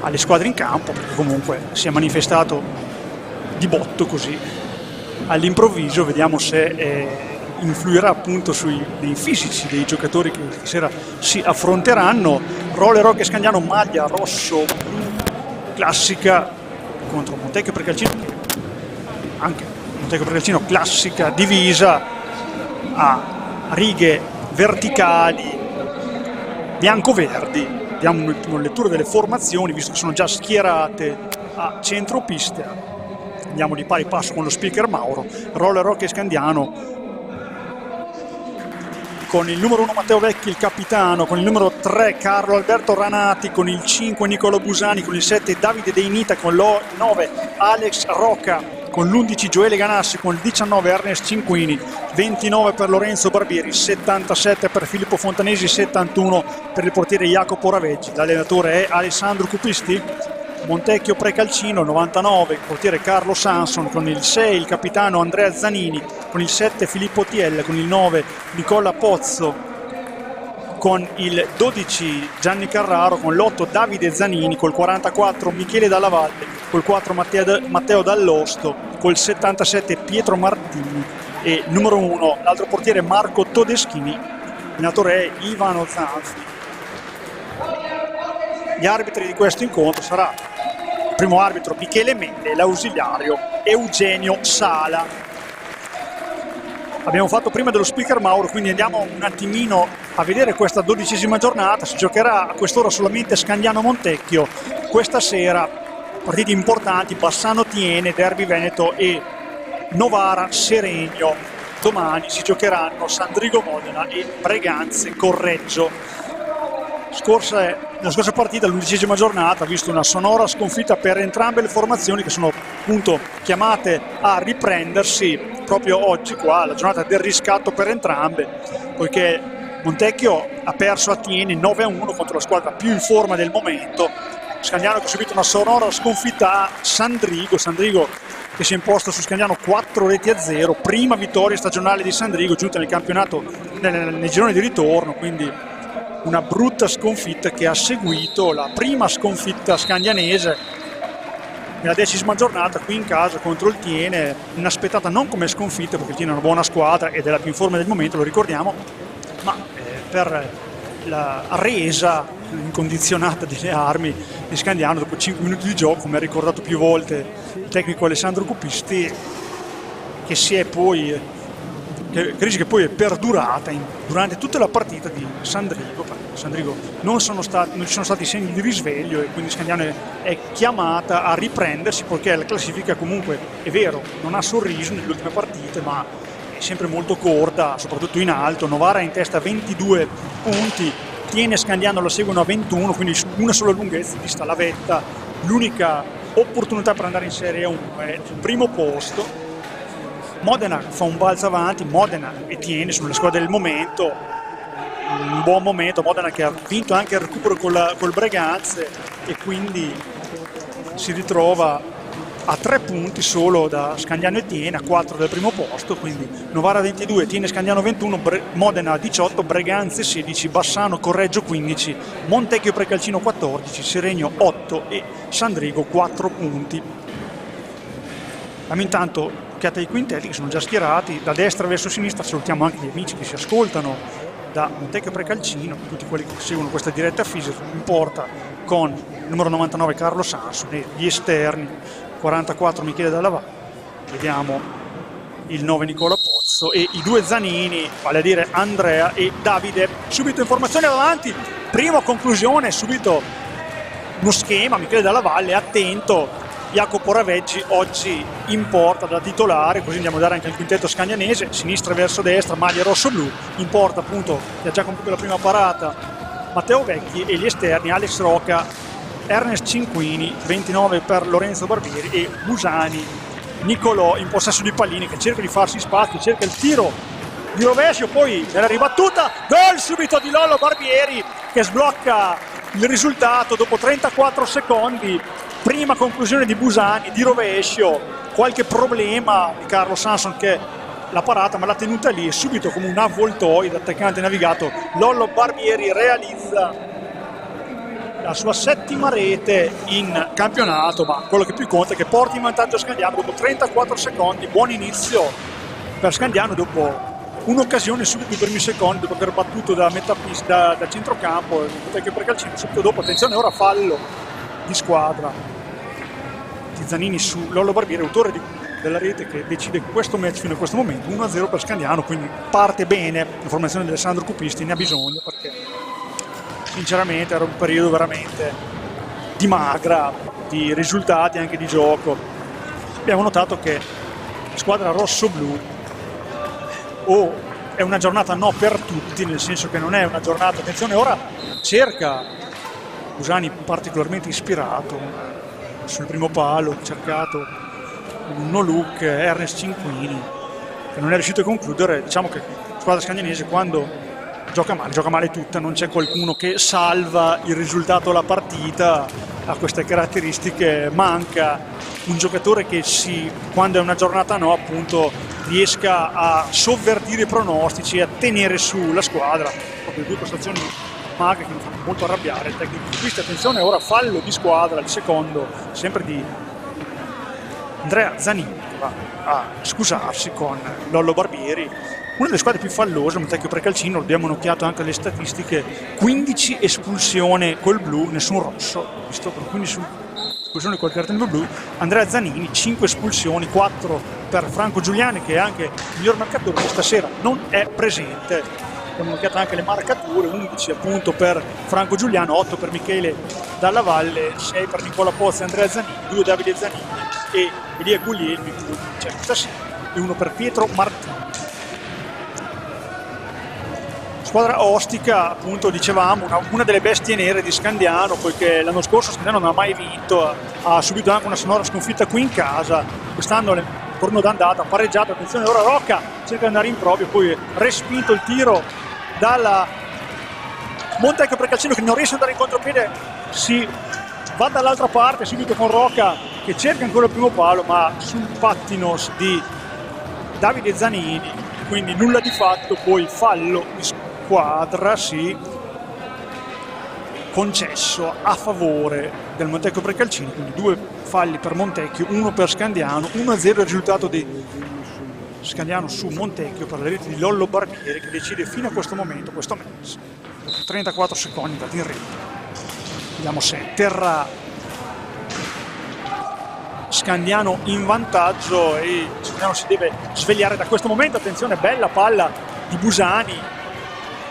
alle squadre in campo, perché comunque si è manifestato di botto così all'improvviso. Vediamo se influirà appunto dei fisici dei giocatori che stasera si affronteranno. Roller Hockey Scandiano, maglia rosso classica contro Montecchio Precalcino, anche Montecchio Precalcino classica divisa a righe verticali bianco-verdi. Diamo una lettura delle formazioni, visto che sono già schierate a centropista. Andiamo di pari passo con lo speaker Mauro. Roller Hockey Scandiano con il numero 1 Matteo Vecchi, il capitano, con il numero 3 Carlo Alberto Ranati, con il 5 Nicolo Busani, con il 7 Davide Deinita, con il 9 Alex Rocca, con l'11 Gioele Ganassi, con il 19 Ernest Cinquini, 29 per Lorenzo Barbieri, 77 per Filippo Fontanesi, 71 per il portiere Jacopo Raveggi. L'allenatore è Alessandro Cupisti. Montecchio Precalcino, 99 il portiere Carlo Sanson, con il 6 il capitano Andrea Zanini, con il 7 Filippo Tiel, con il 9 Nicola Pozzo, con il 12 Gianni Carraro, con l'8 Davide Zanini, col 44 Michele Dalla Valle, col 4 Matteo Dall'Osto, col 77 Pietro Martini e numero 1 l'altro portiere Marco Todeschini. L'allenatore è Ivano Zanzi. gli arbitri di questo incontro sarà il primo arbitro Michele Mende e l'ausiliario Eugenio Sala. Abbiamo fatto prima dello speaker Mauro, quindi andiamo un attimino a vedere questa 12ª giornata. Si giocherà a quest'ora solamente Scandiano Montecchio. Questa sera partite importanti: Bassano Tiene, Derby Veneto e Novara Seregno. Domani si giocheranno Sandrigo Modena e Breganze Correggio. La scorsa partita, l'11ª giornata, ha visto una sonora sconfitta per entrambe le formazioni, che sono appunto chiamate a riprendersi proprio oggi qua, la giornata del riscatto per entrambe, poiché Montecchio ha perso a Tiene 9-1 contro la squadra più in forma del momento. Scandiano che ha subito una sonora sconfitta a Sandrigo che si è imposto su Scandiano 4-0, prima vittoria stagionale di Sandrigo giunta nel campionato nel girone di ritorno, quindi una brutta sconfitta che ha seguito la prima sconfitta scandianese nella 10ª giornata qui in casa contro il Tiene, inaspettata non come sconfitta perché il Tiene è una buona squadra ed è la più in forma del momento, lo ricordiamo, ma per la resa incondizionata delle armi di Scandiano dopo 5 minuti di gioco, come ha ricordato più volte il tecnico Alessandro Cupisti, che si è poi crisi che poi è perdurata durante tutta la partita di Sandrigo. Sandrigo non ci sono stati segni di risveglio e quindi Scandiano è chiamata a riprendersi, perché la classifica comunque è vero, non ha sorriso nelle ultime partite, ma è sempre molto corta, soprattutto in alto. Novara è in testa a 22 punti, Tiene e Scandiano la seguono a 21, quindi su una sola lunghezza dista la vetta. L'unica opportunità per andare in Serie 1 è il primo posto. Modena fa un balzo avanti, Modena e Tiene sono le squadre del momento, un buon momento. Modena che ha vinto anche il recupero col Breganze e quindi si ritrova a 3 punti solo da Scandiano e Tiene, a 4 del primo posto, quindi Novara 22, Tiene Scandiano 21, Modena 18, Breganze 16, Bassano Correggio 15, Montecchio Precalcino 14, Seregno 8 e Sandrigo 4 punti. Intanto occhiata ai quintetti che sono già schierati da destra verso sinistra. Salutiamo anche gli amici che si ascoltano da Montecchio Precalcino, tutti quelli che seguono questa diretta fisica in porta, con il numero 99 Carlo Sanson e gli esterni 44 Michele Dalla Valle, vediamo il 9 Nicola Pozzo e i 2 Zanini, vale a dire Andrea e Davide. Subito informazioni avanti, prima conclusione, subito uno schema. Michele Dalla Valle, attento, Jacopo Raveggi oggi in porta da titolare, così andiamo a dare anche il quintetto scandianese, sinistra verso destra, maglia rosso-blu, in porta appunto che ha già compiuto la prima parata Matteo Vecchi, e gli esterni Alex Roca, Ernest Cinquini, 29 per Lorenzo Barbieri e Busani Nicolò in possesso di pallini, che cerca di farsi spazio, cerca il tiro di rovescio, poi nella ribattuta, gol subito di Lollo Barbieri che sblocca il risultato dopo 34 secondi. Prima conclusione di Busani di rovescio, qualche problema di Carlo Sanson che l'ha parata ma l'ha tenuta lì, e subito come un avvoltoio d'attaccante navigato Lollo Barbieri realizza la sua 7ª rete in campionato, ma quello che più conta è che porti in vantaggio Scandiano dopo 34 secondi. Buon inizio per Scandiano dopo un'occasione subito i primi secondi, dopo aver battuto da metà pista, da centrocampo, Montecchio Precalcino. Subito dopo, attenzione, ora fallo di squadra di Zanini su Lollo Barbieri, autore della rete che decide questo match fino a questo momento. 1-0 per Scandiano, quindi parte bene la formazione di Alessandro Cupisti, ne ha bisogno perché sinceramente era un periodo veramente di magra, di risultati anche di gioco. Abbiamo notato che la squadra rosso-blu è una giornata no per tutti, nel senso che non è una giornata, attenzione, ora cerca Busani particolarmente ispirato sul primo palo, cercato un no look Ernest Cinquini che non è riuscito a concludere. Diciamo che la squadra scandianese quando gioca male tutta, non c'è qualcuno che salva il risultato alla partita, ha queste caratteristiche, manca un giocatore che quando è una giornata no appunto riesca a sovvertire i pronostici e a tenere su la squadra. Proprio 2 prestazioni magre che mi fanno molto arrabbiare il tecnico. Questa attenzione, ora fallo di squadra, il secondo sempre di Andrea Zanini, che va a scusarsi con Lollo Barbieri. Una delle squadre più fallose, Montecchio Precalcino, abbiamo occhiato anche alle statistiche, 15 15 espulsioni col blu, nessun rosso, visto per 15 espulsioni col cartellino blu. Andrea Zanini 5 espulsioni, 4 per Franco Giuliani, che è anche il miglior marcatore, che stasera non è presente. Abbiamo marcato anche le marcature, 11 appunto per Franco Giuliano, 8 per Michele Dalla Valle, 6 per Nicola Pozzi e Andrea Zanini, 2 Davide Zanini e Elia Guglielmi, e 1 per Pietro Martini. Squadra ostica, appunto dicevamo, una delle bestie nere di Scandiano, poiché l'anno scorso Scandiano non ha mai vinto, ha subito anche una sonora sconfitta qui in casa, quest'anno il turno d'andata, pareggiato, attenzione ora Rocca, cerca di andare in proprio, poi respinto il tiro dalla Montecchio Precalcino che non riesce ad andare in contropiede, si va dall'altra parte subito con Rocca che cerca ancora il primo palo, ma sul pattino di Davide Zanini, quindi nulla di fatto, poi fallo di squadra concesso a favore del Montecchio Precalcini, quindi 2 falli per Montecchio, 1 per Scandiano, 1-0 il risultato di Scandiano su Montecchio per le reti di Lollo Barbieri, che decide fino a questo momento questo match. 34 secondi dati in rete, vediamo se terrà Scandiano in vantaggio e Scandiano si deve svegliare da questo momento. Attenzione, bella palla di Busani,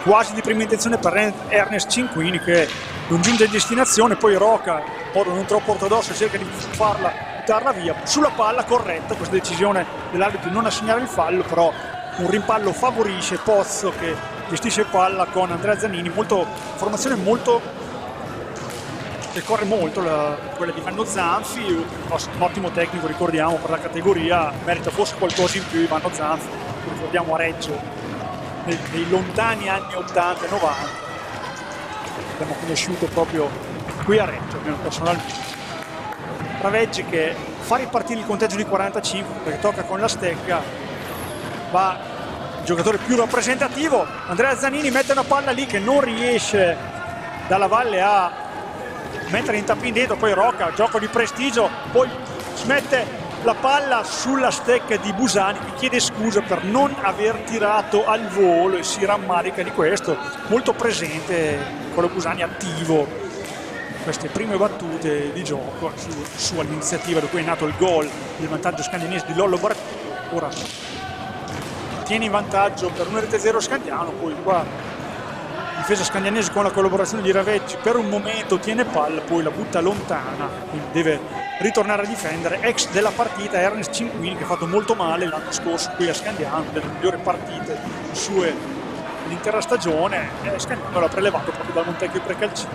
quasi di prima intenzione per Ernest Cinquini che non giunge in destinazione, poi Rocca, in modo non troppo ortodosso, cerca di buttarla via sulla palla corretta. Questa decisione dell'arbitro di non assegnare il fallo, però un rimpallo favorisce Pozzo che gestisce palla con Andrea Zanini, formazione molto che corre molto, quella di Vanno Zanfi, un ottimo tecnico, ricordiamo, per la categoria, merita forse qualcosa in più Vanno Zanfi, ricordiamo a Reggio nei lontani anni 80 e 90, abbiamo conosciuto proprio qui a Reggio, almeno personalmente. Raveggi che fa ripartire il conteggio di 45 perché tocca con la stecca, va il giocatore più rappresentativo, Andrea Zanini mette una palla lì che non riesce Dalla Valle a mettere in tappin dentro, poi Rocca, gioco di prestigio, poi smette la palla sulla stecca di Busani che chiede scusa per non aver tirato al volo e si rammarica di questo, molto presente con lo Busani attivo queste prime battute di gioco sua iniziativa da cui è nato il gol del vantaggio scandinese di Lollo Barbieri. Ora tiene in vantaggio per 1-0 Scandiano, poi qua difesa scandianese con la collaborazione di Raveggi per un momento tiene palla, poi la butta lontana, quindi deve ritornare a difendere. Ex della partita Ernest Cinquini che ha fatto molto male l'anno scorso qui a Scandiano, delle migliori partite sue l'intera stagione, e Scandiano l'ha prelevato proprio dal Montecchio Precalcini,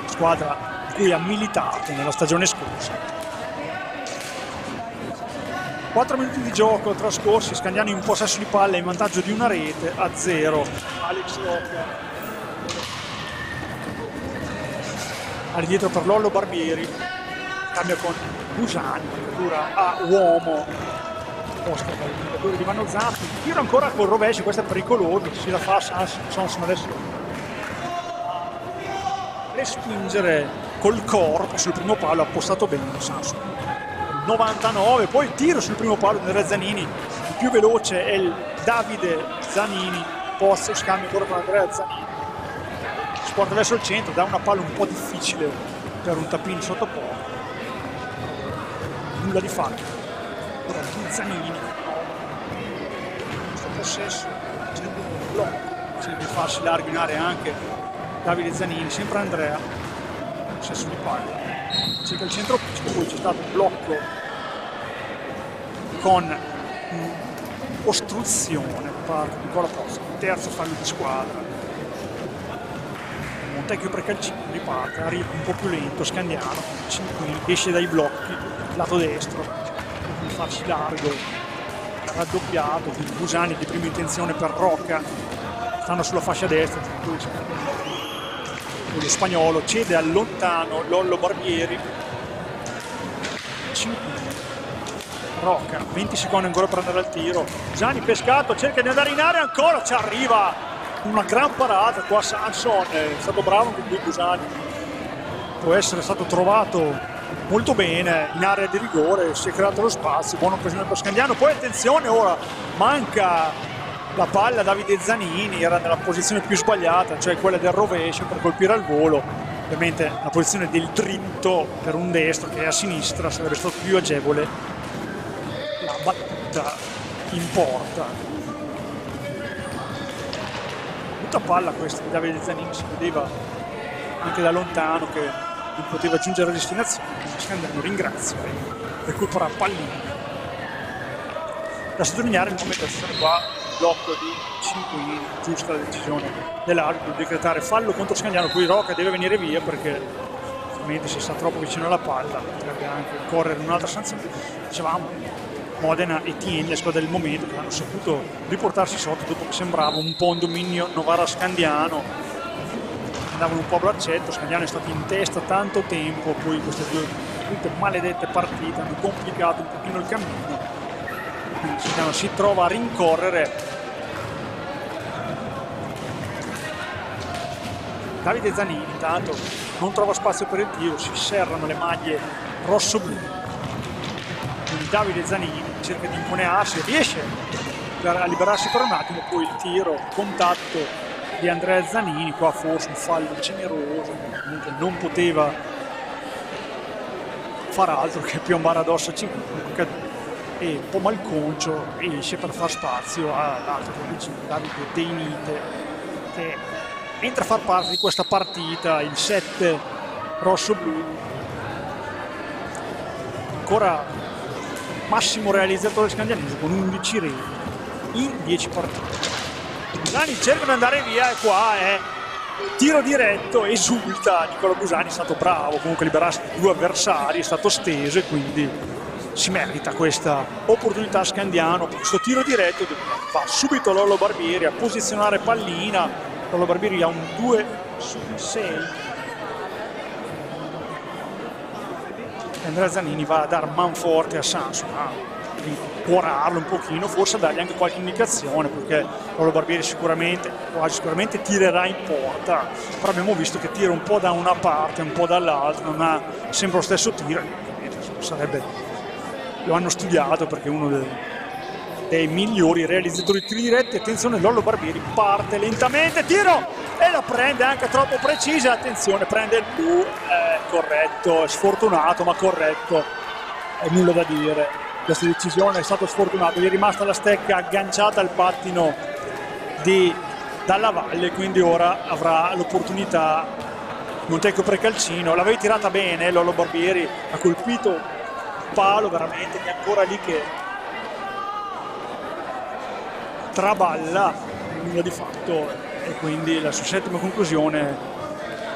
squadra in cui ha militato nella stagione scorsa. 4 minuti di gioco trascorsi, Scandiano in possesso di palla in vantaggio di 1-0. Alex Rocca all'indietro per Lollo Barbieri, cambia con Busani, marcatura a uomo posta dal giocatore di Vanno Zanfi, tiro ancora col rovescio, questo è pericoloso, si la fa Sanson adesso respingere col corpo sul primo palo, ha postato bene Sanson. 99, poi il tiro sul primo palo di Andrea Zanini, il più veloce è il Davide Zanini, Pozzo scambio ancora con Andrea Zanini, sporta verso il centro, dà una palla un po' difficile per un tappino sotto porta, nulla di fatto. Ora di Zanini, questo possesso, cerca di farsi largo in area anche Davide Zanini, sempre Andrea, possesso di palla, cerca il centro pistolo, poi c'è stato un blocco con ostruzione da parte di Nicola Pozzo, terzo fallo di squadra. Montecchio Precalcini riparte, arriva un po' più lento Scandiano, Cinquini esce dai blocchi lato destro per farsi largo, raddoppiato, quindi Busani di prima intenzione per Rocca, stanno sulla fascia destra, lo spagnolo cede al lontano Lollo Barbieri. Cinquini, Rocca, 20 secondi ancora per andare al tiro, Busani pescato, cerca di andare in area ancora, ci arriva una gran parata qua Sanson, è stato bravo anche qui Busani, può essere stato trovato molto bene in area di rigore, si è creato lo spazio, buona occasione per Scandiano, poi attenzione ora, manca la palla Davide Zanini era nella posizione più sbagliata, cioè quella del rovescio per colpire al volo. Ovviamente la posizione del dritto per un destro che è a sinistra sarebbe stato più agevole la battuta in porta. Tutta palla questa di Davide Zanini, si vedeva anche da lontano che non poteva giungere a destinazione. Scandiano ringrazia, recupera pallina. Da sottolineare il momento qua, blocco di 5, giusta la decisione dell'arbitro di decretare fallo contro Scandiano, poi Rocca deve venire via perché ovviamente si sta troppo vicino alla palla, potrebbe anche correre un'altra sanzione. Dicevamo, Modena e Tien, le squadre del momento, che hanno saputo riportarsi sotto dopo che sembrava un po' un dominio Novara-Scandiano, andavano un po' a braccetto. Scandiano è stato in testa tanto tempo, poi queste due maledette partite hanno complicato un pochino il cammino. Scandiano si trova a rincorrere. Davide Zanini intanto non trova spazio per il tiro, si serrano le maglie rosso-blu. Quindi Davide Zanini cerca di imponearsi, riesce a liberarsi per un attimo, poi il tiro, contatto di Andrea Zanini, qua forse un fallo generoso, comunque non poteva far altro che piombare addosso a Cinque, e un po' malconcio esce per far spazio all'altro vicino, Davide Deinite, che entra a far parte di questa partita, il 7 rosso-blu. Ancora massimo realizzatore scandianese con 11 reti in 10 partite. I Busani cercano di andare via e qua è tiro diretto, esulta Nicola Busani, è stato bravo comunque a liberarsi di due avversari, è stato steso e quindi si merita questa opportunità Scandiano. Questo tiro diretto va subito Lollo Barbieri a posizionare pallina. Lollo Barbieri ha un 2 su 6. Andrea Zanini va a dar manforte a Sanson, di cuorarlo un pochino, forse dargli anche qualche indicazione, perché Lollo Barbieri quasi sicuramente tirerà in porta, però abbiamo visto che tira un po' da una parte, un po' dall'altra, non ha sempre lo stesso tiro. Lo hanno studiato perché è uno dei migliori realizzatori di tiri diretti. Attenzione, Lollo Barbieri parte lentamente, tiro e la prende anche troppo precisa. Attenzione, prende il blu, corretto, sfortunato ma corretto, nulla da dire. Questa decisione è stato sfortunato, gli è rimasta la stecca agganciata al pattino di Dalla Valle, quindi ora avrà l'opportunità Montecchio Precalcino. L'avevi tirata bene Lollo Barbieri, ha colpito palo veramente, che è ancora lì che traballa, nulla di fatto, e quindi la sua settima conclusione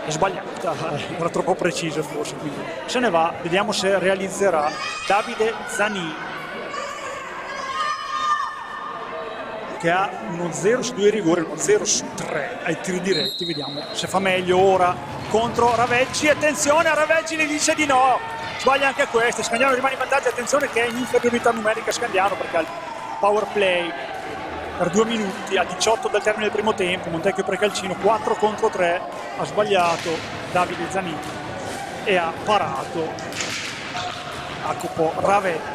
è sbagliata, era troppo preciso forse, quindi se ne va. Vediamo se realizzerà Davide Zanini, che ha uno 0 su 2 rigori, uno 0 su 3 ai tiri diretti. Vediamo se fa meglio ora contro Raveggi. Attenzione, a Raveggi gli dice di no, sbaglia anche questa. Scandiano rimane in vantaggio. Attenzione che è in inferiorità numerica Scandiano, perché al power play per 2 minuti a 18 dal termine del primo tempo. Montecchio Precalcino 4 contro 3, ha sbagliato Davide Zanini e ha parato Jacopo Raveggi.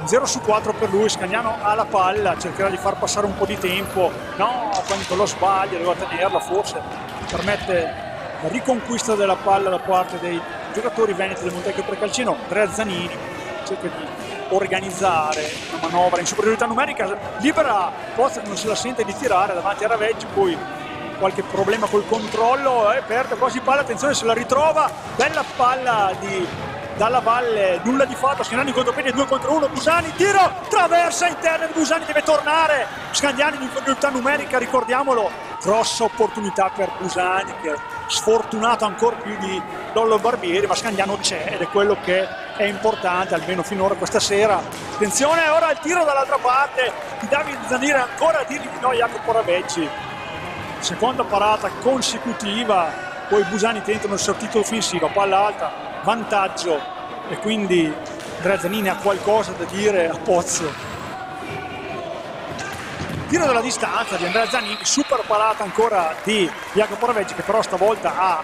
0 su 4 per lui. Scandiano ha la palla, cercherà di far passare un po' di tempo, no, quando lo sbaglia, doveva tenerla, forse permette la riconquista della palla da parte dei giocatori veneti del Montecchio Precalcino. Andrea Zanini cerca di organizzare una manovra in superiorità numerica, libera Pozzo che non se la sente di tirare davanti a Raveggi, poi qualche problema col controllo e perde quasi palla. Attenzione, se la ritrova, bella palla di Dalla Valle, nulla di fatto. Scandiano in contropiede, 2 contro 1. Busani, tiro, traversa interna di Busani, deve tornare. Scandiano in inferiorità numerica, ricordiamolo. Grossa opportunità per Busani, che è sfortunato ancora più di Lollo Barbieri, ma Scandiano c'è ed è quello che è importante, almeno finora questa sera. Attenzione, ora il tiro dall'altra parte di Davide Zanini, ancora a dirgli di no Jacopo Raveggi. Seconda parata consecutiva, poi Busani tentano il sortito offensivo, palla alta, vantaggio, e quindi Andrea Zanini ha qualcosa da dire a Pozzo. Tiro dalla distanza di Andrea Zanini, super parata ancora di Jacopo Raveggi, che però stavolta ha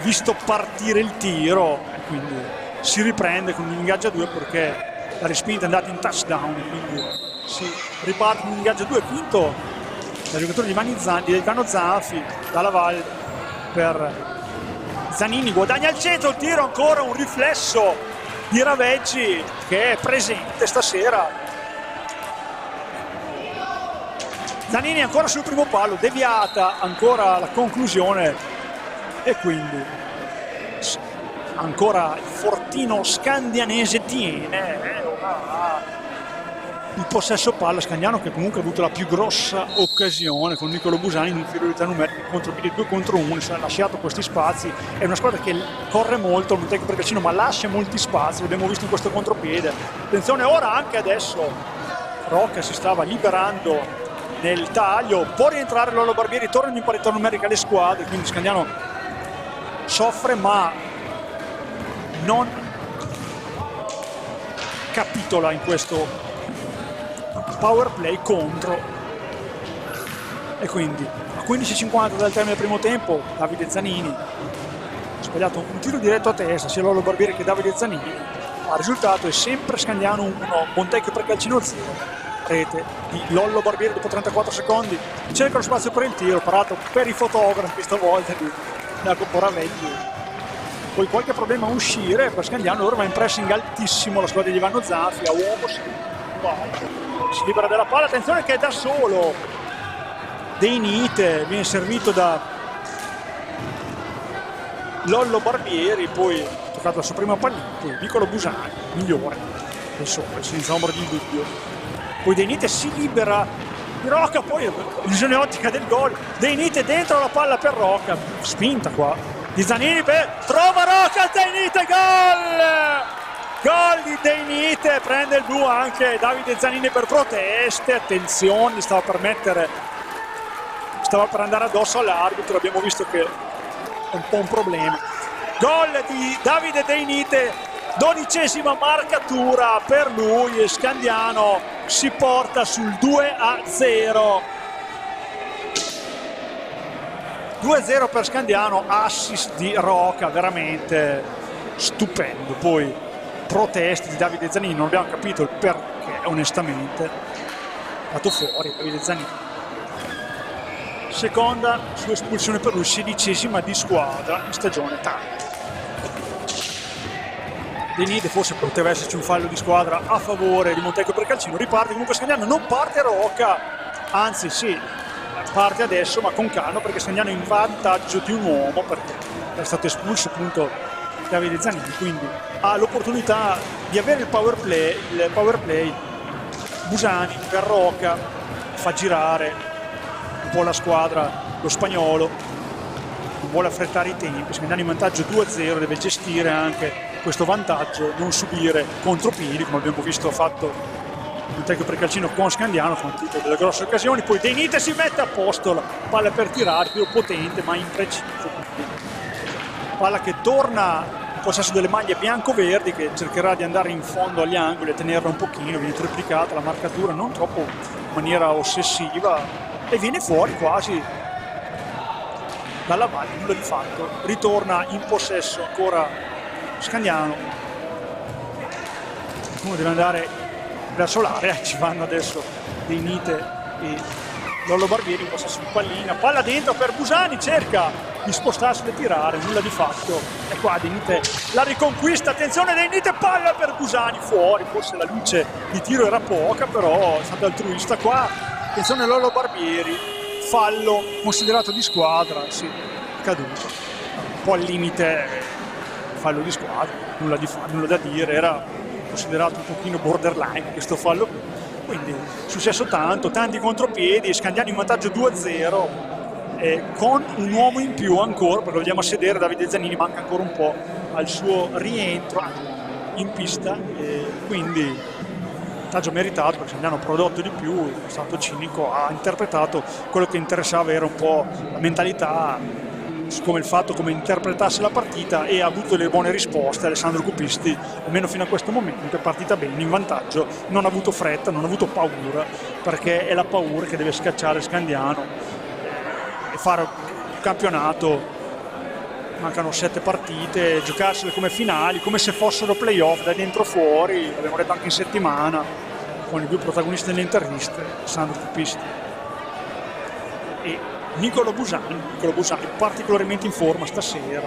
visto partire il tiro e quindi si riprende con un ingaggio a 2, perché la respinta è andata in touchdown, quindi si riparte un ingaggio 2 vinto dal giocatore di Ivano Zanfi, dalla Valle per Zanini, guadagna il centro, il tiro ancora, un riflesso di Raveggi che è presente stasera. Zanini ancora sul primo palo, deviata ancora la conclusione e quindi ancora il fortino scandianese tiene il possesso palla. Scandiano che comunque ha avuto la più grossa occasione con Nicolo Busani in inferiorità numerica contro 2 contro 1, si è lasciato questi spazi. È una squadra che corre molto, il Montecchio Pregalcino, ma lascia molti spazi, l'abbiamo visto in questo contropiede. Attenzione ora anche adesso, Rocca si stava liberando nel taglio, può rientrare Lollo Barbieri, tornano in parità numerica le squadre, quindi Scandiano soffre ma non capitola in questo power play contro. E quindi a 15:50 dal termine del primo tempo Davide Zanini ha sbagliato un tiro diretto a testa sia Lollo Barbieri che Davide Zanini, ma il risultato è sempre Scandiano 1 Montecchio Pregalcino 0. Rete di Lollo Barbieri dopo 34 secondi, cerca lo spazio per il tiro, parato per i fotografi stavolta di Jacopo Raveggi, poi qualche problema a uscire per Scandiano. Ora va in pressing altissimo la squadra di Ivano Zanfi, a uomo si libera della palla, attenzione che è da solo De Nite, viene servito da Lollo Barbieri, poi toccato la sua prima pallina, poi Nicolo Busani migliore del sole senza ombra di dubbio, poi De Nite si libera di Rocca, poi illusione ottica del gol, De Nite dentro la palla per Rocca, spinta qua di Zanini, trova Rocca, De Nite, gol di De Nite, prende il blu anche Davide Zanini per proteste, attenzione, stava per andare addosso all'arbitro, abbiamo visto che è un po' un problema. Gol di Davide De Nite, 12ª marcatura per lui e Scandiano si porta sul 2-0. 2-0 per Scandiano, assist di Rocca, veramente stupendo. Poi proteste di Davide Zanini, non abbiamo capito il perché, onestamente. È andato fuori Davide Zanini. Seconda sua espulsione per lui, 16ª di squadra in stagione. Tanto. De Nite, forse poteva esserci un fallo di squadra a favore di Montecchio Pregalcino. Riparte comunque Scandiano, non parte Rocca, anzi sì, parte adesso ma con calma, perché Scandiano è in vantaggio di un uomo perché è stato espulso appunto Davide Zanini, quindi ha l'opportunità di avere il power play. Busani per Rocca, fa girare un po' la squadra, lo spagnolo non vuole affrettare i tempi. Scandiano in vantaggio 2-0, deve gestire anche questo vantaggio, non subire contropiedi come abbiamo visto ha fatto Montecchio Pregalcino con Scandiano, con delle grosse occasioni. Poi De Nite si mette a posto, la palla per tirare, più potente ma impreciso, palla che torna in possesso delle maglie bianco-verdi, che cercherà di andare in fondo agli angoli e tenerla un pochino. Viene triplicata la marcatura, non troppo in maniera ossessiva, e viene fuori quasi dalla Valle, nulla di fatto. Ritorna in possesso ancora Scandiano, uno deve andare verso l'area, ci vanno adesso De Nite e Lollo Barbieri in possesso di pallina, palla dentro per Busani, cerca di spostarsi e tirare, nulla di fatto, e qua De Nite la riconquista, attenzione De Nite, palla per Busani, fuori, forse la luce di tiro era poca, però è stato altruista qua. Attenzione Lollo Barbieri, fallo considerato di squadra, sì, caduto un po' al limite, fallo di squadra, nulla da dire, era considerato un pochino borderline questo fallo, quindi successo tanti contropiedi, Scandiano in vantaggio 2-0 con un uomo in più ancora, perché lo vediamo a sedere Davide Zanini, manca ancora un po' al suo rientro in pista, quindi vantaggio meritato perché Scandiano ha prodotto di più, è stato cinico, ha interpretato quello che interessava, era un po' la mentalità, come il fatto come interpretasse la partita, e ha avuto le buone risposte. Alessandro Cupisti, almeno fino a questo momento, è partita bene, in vantaggio, non ha avuto fretta, non ha avuto paura, perché è la paura che deve scacciare Scandiano e fare un campionato mancano 7 partite, giocarsele come finali, come se fossero playoff, da dentro fuori, l'abbiamo detto anche in settimana, con i 2 protagonisti delle interviste, Sandro Pupisti e Nicolo Busani particolarmente in forma stasera.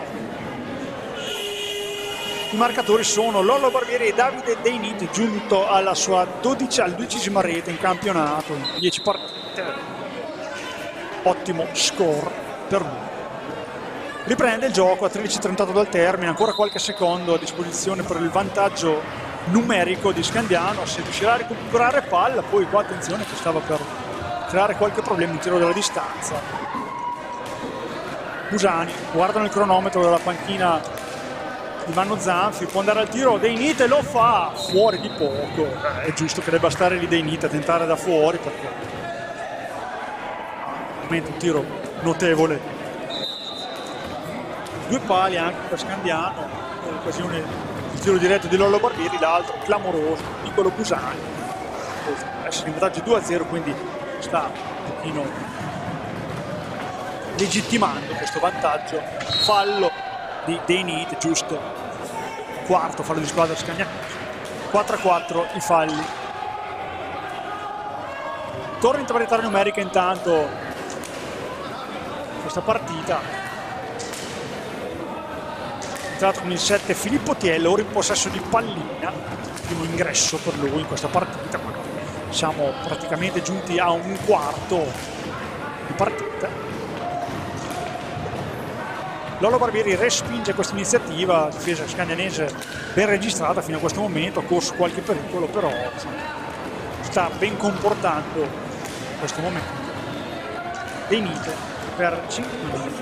I marcatori sono Lollo Barbieri e Davide Deinit, giunto alla sua 12ª rete in campionato, in 10 partite, ottimo score per lui. Riprende il gioco a 13:38 dal termine, ancora qualche secondo a disposizione per il vantaggio numerico di Scandiano, se riuscirà a recuperare palla, poi qua attenzione che stava per creare qualche problema in tiro dalla distanza. Busani, guardano il cronometro della panchina di Vanno Zanfi, può andare al tiro Deinit e lo fa, fuori di poco, è giusto che debba stare lì Deinit a tentare da fuori perché ovviamente un tiro notevole. 2 pali anche per Scandiano, l'occasione il tiro diretto di Lollo Barbieri, l'altro clamoroso Nicolo Busani, essere in vantaggio 2-0, quindi sta un pochino legittimando questo vantaggio. Fallo di Deinit, giusto, quarto fallo di squadra Scandiano. 4-4 i falli. Torna in parità numerica intanto questa partita, entrato con il 7 Filippo Tiello, ora in possesso di pallina, primo ingresso per lui in questa partita, ma siamo praticamente giunti a un quarto di partita. Lollo Barbieri respinge questa iniziativa, difesa scandianese ben registrata fino a questo momento, ha corso qualche pericolo, però sta ben comportando in questo momento. Deinit per 5 minuti,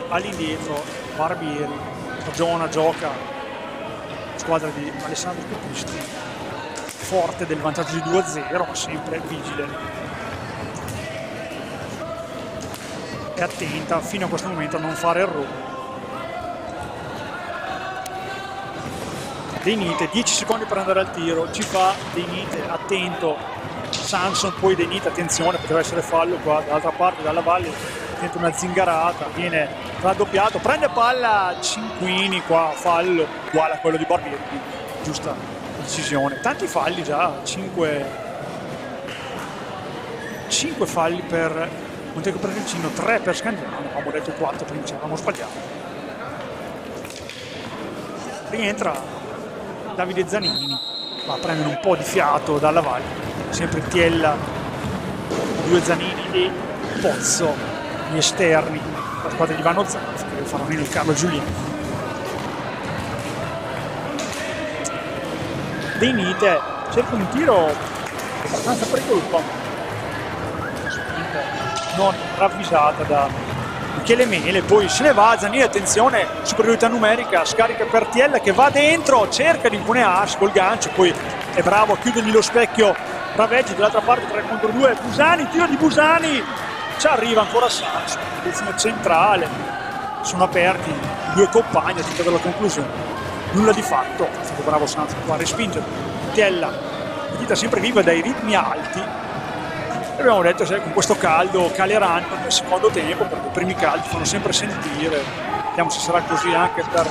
all'indietro Barbieri, ragiona, gioca, squadra di Alessandro Pupisti, forte del vantaggio di 2-0, ma sempre vigile e attenta fino a questo momento a non fare errori. Deinit, 10 secondi per andare al tiro, ci fa Deinit, attento Sanson, poi Deinit, attenzione, poteva essere fallo qua dall'altra parte, dalla valle, tenta una zingarata, viene raddoppiato, prende palla Cinquini, qua fallo uguale a quello di Barbieri, giusta decisione. Tanti falli già, 5 falli per Montego Perticino, 3 per Scandiano, avevamo detto 4, quindi ci avevamo sbagliato. Rientra Davide Zanini, ma prendono un po' di fiato dalla valle, sempre Tiella, 2 Zanini e Pozzo, gli esterni, la squadra di Vanno Zanfi, che fanno meno il Carlo Giuliani. Deinit cerca un tiro abbastanza pericoloso, non ravvisata da Michele Mele, poi se ne va Zanini, attenzione, superiorità numerica, scarica per Tiella che va dentro, cerca di impunearsi col gancio, poi è bravo a chiudergli lo specchio Raveggi, dall'altra parte 3 contro 2, Busani, tiro di Busani, ci arriva ancora Sanz, posizione centrale, sono aperti i 2 compagni a tentare la conclusione, nulla di fatto, è stato bravo Sanz qua a respingere. Tiella, partita sempre viva dai ritmi alti. Abbiamo detto che con questo caldo caleranno nel secondo tempo, perché i primi caldi fanno sempre sentire, vediamo se sarà così anche per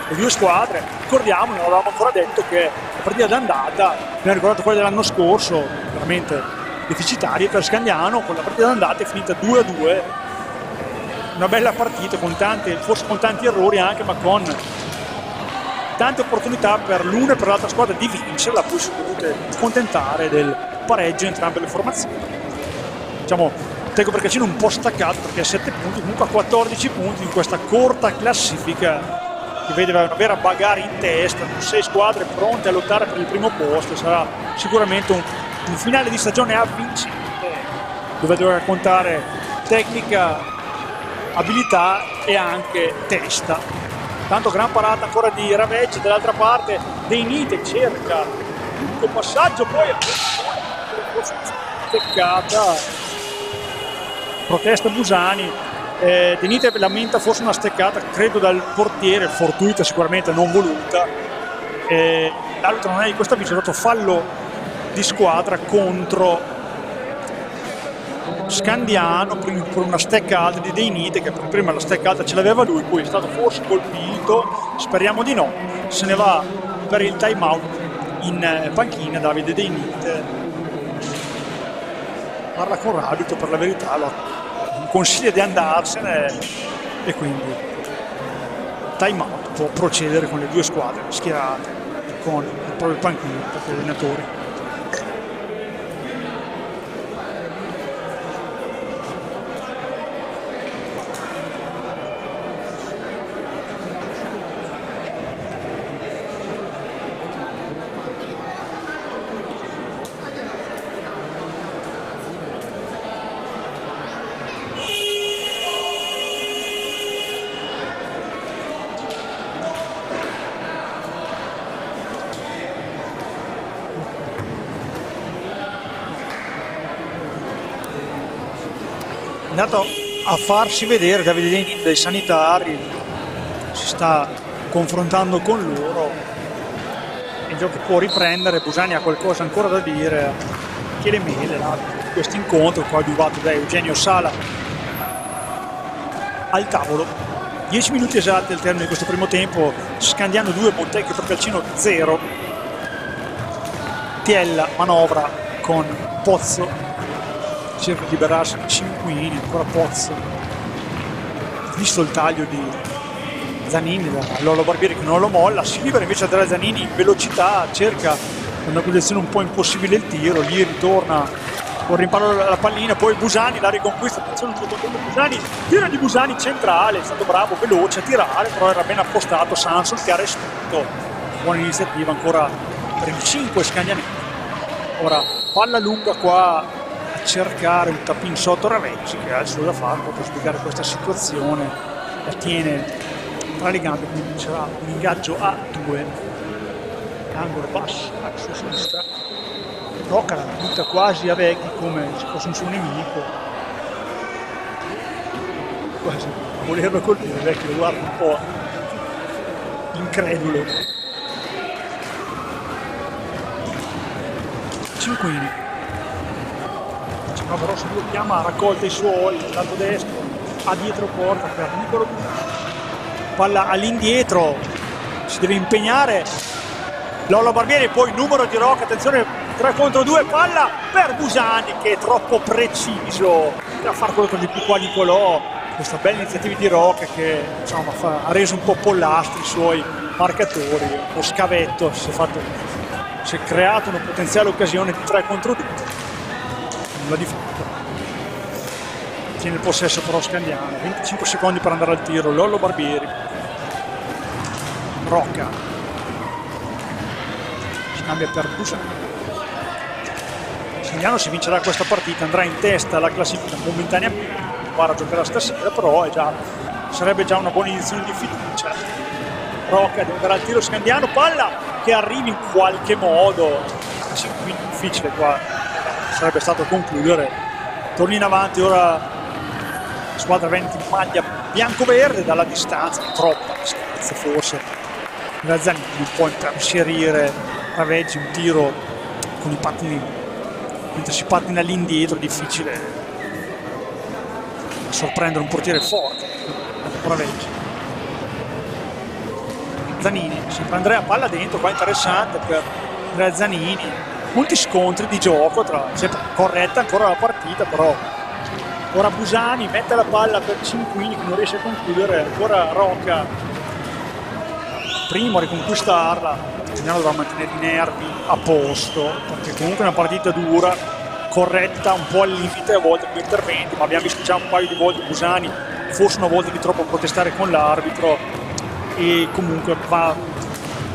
le 2 squadre. Ricordiamo, non avevamo ancora detto che la partita d'andata, abbiamo ricordato quella dell'anno scorso, veramente deficitaria per Scandiano, con la partita d'andata è finita 2-2, una bella partita con forse con tanti errori anche, ma con tante opportunità per l'una e per l'altra squadra di vincerla, poi si è dovute accontentare del pareggio entrambe le formazioni. Diciamo Montego Perticino un po' staccato perché a 7 punti, comunque a 14 punti in questa corta classifica che vede una vera bagarre in testa, con 6 squadre pronte a lottare per il primo posto. Sarà sicuramente un finale di stagione avvincente, dove dovrà raccontare tecnica, abilità e anche testa. Tanto gran parata ancora di Raveggi, dall'altra parte Deinit cerca il passaggio, poi steccata, protesta Busani, Deinit lamenta forse una steccata, credo dal portiere, fortuita sicuramente, non voluta, l'arbitro non è di questo avviso, è stato fallo di squadra contro Scandiano per una stecca alta di Deinite, che prima la stecca alta ce l'aveva lui, poi è stato forse colpito, speriamo di no, se ne va per il time out in panchina Davide Deinite. Parla con Rabbito, per la verità consiglia di andarsene e quindi time out, può procedere con le due squadre schierate con il proprio panchino, i propri allenatori. È andato a farsi vedere Davide Deinite dai sanitari, si sta confrontando con loro, il gioco può riprendere. Busani ha qualcosa ancora da dire, chiede mele questo incontro coadiuvato da Eugenio Sala al tavolo. 10 minuti esatti al termine di questo primo tempo, Scandiano 2, Montecchio Procalcino 0. Tiella manovra con Pozzo, cerca di liberarsi di Cinquini, ancora Pozzo, visto il taglio di Zanini da Lollo Barbieri che non lo molla, si libera invece Andrea Zanini in velocità, cerca una posizione un po' impossibile il tiro, lì ritorna con rimpallo la pallina, poi Busani la riconquista, attenzione Busani, tira di Busani centrale, è stato bravo, veloce a tirare, però era ben appostato Sanson che ha respinto. Buona iniziativa ancora per il 5 Scandiani. Ora palla lunga qua, cercare un tapin sotto Raveggi che ha il suo da fare per spiegare questa situazione, la tiene tra le gambe, quindi sarà un ingaggio a 2, angolo basso a sua sinistra. Rocca la butta quasi a Vecchi come se fosse un suo nemico, quasi a volerlo colpire. Vecchi lo guarda un po' incredulo. Cinquini, però se lo chiama, raccolta i suoi, lato destro, a dietro porta per Nicolo Busani, palla all'indietro, si deve impegnare Lollo Barbieri, poi numero di Rocca, attenzione 3 contro 2, palla per Busani che è troppo preciso a far quello con di più qua Nicolò. Questa bella iniziativa di Rocca che insomma ha reso un po' pollastri i suoi marcatori, un po' scavetto, si è creato una potenziale occasione di 3 contro 2. Di fatto tiene il possesso però Scandiano, 25 secondi per andare al tiro. Lollo Barbieri, Rocca scambia per Busani. Scandiano si vincerà questa partita, andrà in testa alla classifica momentaneamente, guarda giocherà stasera, però sarebbe già una buona inizione di fiducia. Rocca deve andare al tiro Scandiano, palla che arrivi in qualche modo, quindi difficile qua sarebbe stato concludere. Torni in avanti ora squadra Veneti in maglia bianco-verde dalla distanza, troppa distanza forse, Zanini un po' imperserire Raveggi, un tiro con i pattini mentre si pattina all'indietro, difficile sorprendere un portiere forte. Raveggi, Zanini, sempre Andrea palla dentro, qua interessante per Andrea Zanini, molti scontri di gioco, sempre corretta ancora la partita, però ora Busani mette la palla per Cinquini che non riesce a concludere, ancora Rocca primo a riconquistarla. Giuliano dovrà mantenere i nervi a posto perché comunque è una partita dura, corretta, un po' al limite a volte con interventi, ma abbiamo visto già un paio di volte Busani forse una volta di troppo a protestare con l'arbitro, e comunque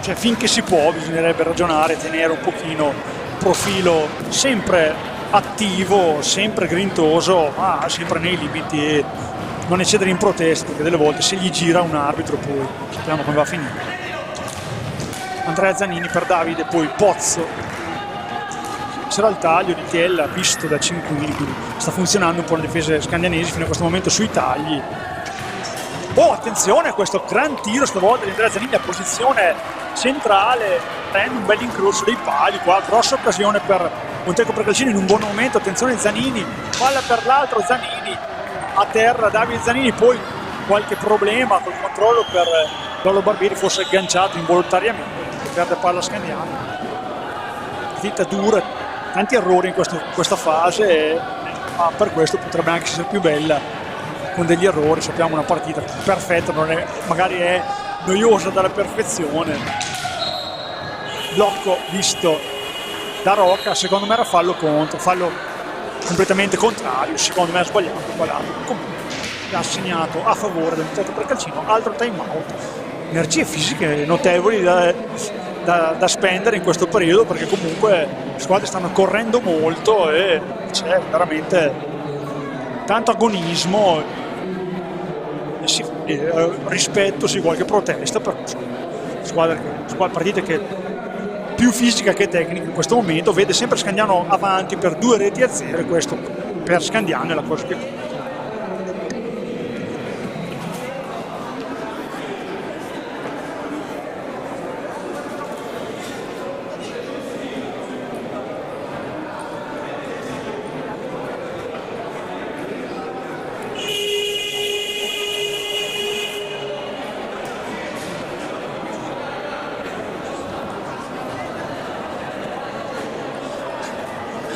finché si può bisognerebbe ragionare, tenere un pochino profilo sempre attivo, sempre grintoso, ma sempre nei limiti e non eccedere in proteste, perché delle volte se gli gira un arbitro poi sappiamo come va a finire. Andrea Zanini per Davide, poi Pozzo, c'era il taglio di Tiella visto da Cinquini, quindi sta funzionando un po' le difese scandianesi fino a questo momento sui tagli. Attenzione a questo gran tiro stavolta di Andrea Zanini a posizione centrale, prende un bel incrocio dei pali qua, grossa occasione per Monteco Precalcino in un buon momento, attenzione Zanini, palla per l'altro, Zanini a terra, Davide Zanini, poi qualche problema col controllo per Lollo Barbieri, fosse agganciato involontariamente, perde palla Scandiano. Partita dura, tanti errori in questa fase, ma per questo potrebbe anche essere più bella con degli errori. Sappiamo una partita perfetta, non è, magari è noiosa dalla perfezione. Blocco visto da Rocca, secondo me era fallo contro, fallo completamente contrario, secondo me ha sbagliato, comunque ha assegnato a favore del Monteco Precalcino, altro time out. Energie fisiche notevoli da spendere in questo periodo, perché comunque le squadre stanno correndo molto e c'è veramente tanto agonismo e rispetto, sì, qualche protesta, però squadre partite che più fisica che tecnica in questo momento, vede sempre Scandiano avanti per 2-0, e questo per Scandiano è la cosa che conta.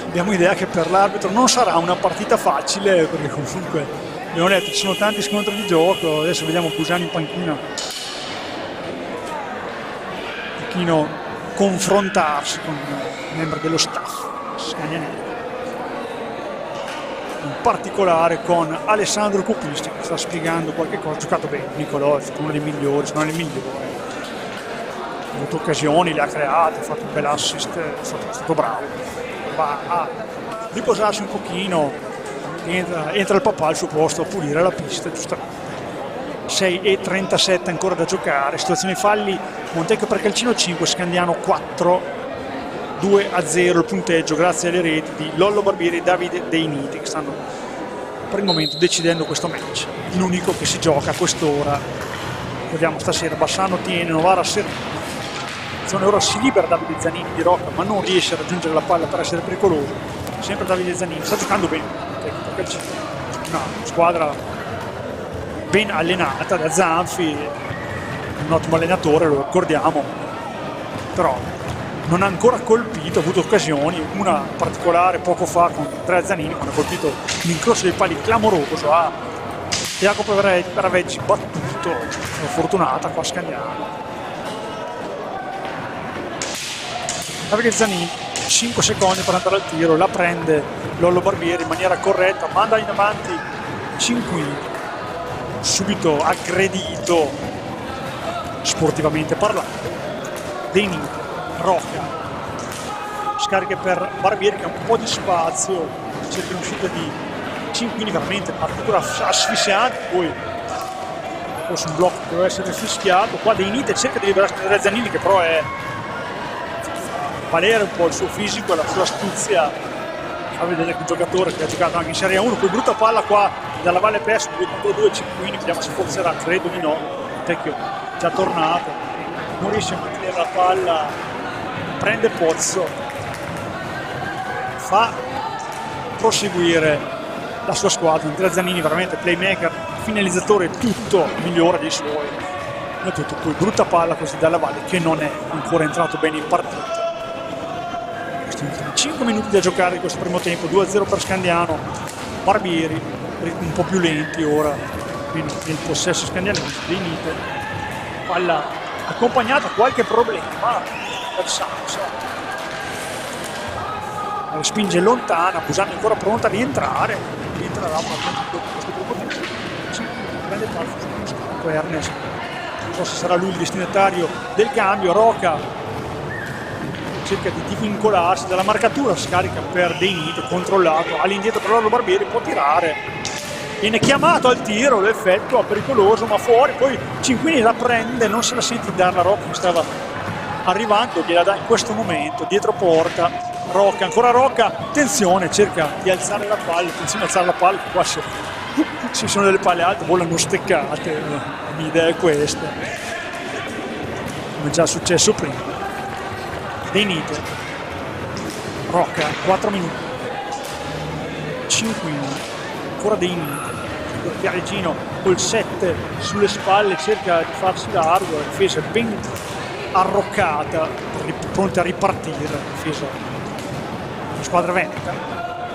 Abbiamo idea che per l'arbitro non sarà una partita facile, perché comunque abbiamo detto ci sono tanti scontri di gioco. Adesso vediamo Busani in panchina un pochino confrontarsi con i membri dello staff scagnanese, in particolare con Alessandro Cupisti, che sta spiegando qualche cosa. Ha giocato bene Nicolò, è stato uno dei migliori, se non il migliore, ha avuto occasioni, le ha create, ha fatto un bel assist, è stato bravo. Va a riposarsi un pochino, entra il papà al suo posto a pulire la pista, giustamente. 6:37 ancora da giocare, situazione falli, Monteco Precalcino 5, Scandiano 4, 2-0 il punteggio grazie alle reti di Lollo Barbieri e Davide De Niti, che stanno per il momento decidendo questo match, l'unico che si gioca a quest'ora. Vediamo stasera, Bassano tiene, Novara Sereno. Ora si libera Davide Zanini di Rocca, ma non riesce a raggiungere la palla per essere pericoloso. Sempre Davide Zanini, sta giocando bene, una squadra ben allenata da Zanfi, un ottimo allenatore, lo ricordiamo, però non ha ancora colpito, ha avuto occasioni, una particolare poco fa con Andrea Zanini, quando ha colpito l'incrocio dei pali clamoroso a Jacopo Paraveggi, battuto, fortunata qua Scandiano. Davide Zanini, 5 secondi per andare al tiro, la prende Lollo Barbieri in maniera corretta, manda in avanti Cinquini, subito aggredito sportivamente parlando. Deni, Rocca, scariche per Barbieri che ha un po' di spazio, cerca un'uscita di Cinquini veramente addirittura asfissiante, poi forse un blocco che deve essere fischiato. Qua Dei Nite cerca di liberarsi da Zanini, che però è valere un po' il suo fisico e la sua astuzia. Fa vedere che un giocatore che ha giocato anche in Serie 1, poi brutta palla qua dalla Valle Perso, 2 contro 2 Cinquini, vediamo se forzerà, credo di no, Tecchio già tornato, non riesce a mantenere la palla, prende Pozzo, fa proseguire la sua squadra. Andrea Zanini veramente playmaker, finalizzatore, tutto migliore dei suoi, tutto. Poi brutta palla così dalla Valle, che non è ancora entrato bene in partita. 5 minuti da giocare in questo primo tempo, 2-0 per Scandiano. Barbieri un po' più lenti ora nel possesso scandianese. Venite, palla accompagnata, qualche problema per Sansa, spinge lontana, Busani ancora pronta a rientrare, rientrerà questo primo tempo. Prende palla Ernest, non so se sarà lui il destinatario del cambio. Rocca cerca di divincolarsi dalla marcatura, scarica per Dei Nite, controllato, all'indietro per Lollo Barbieri, può tirare, viene chiamato al tiro, l'effetto è pericoloso ma fuori, poi Cinquini la prende, non se la sente dare la Rocca che stava arrivando, gliela dà in questo momento, dietro porta, Rocca, ancora Rocca, attenzione, cerca di alzare la palla, attenzione a alzare la palla, qua ci sono delle palle alte, volano steccate, l'idea è questa, come già successo prima. Dei Nite, Rocca, 4 minuti, 5 ancora dei minuti. Piareggino col 7 sulle spalle cerca di farsi largo, la difesa ben arroccata, pronta a ripartire, difesa la squadra veneta.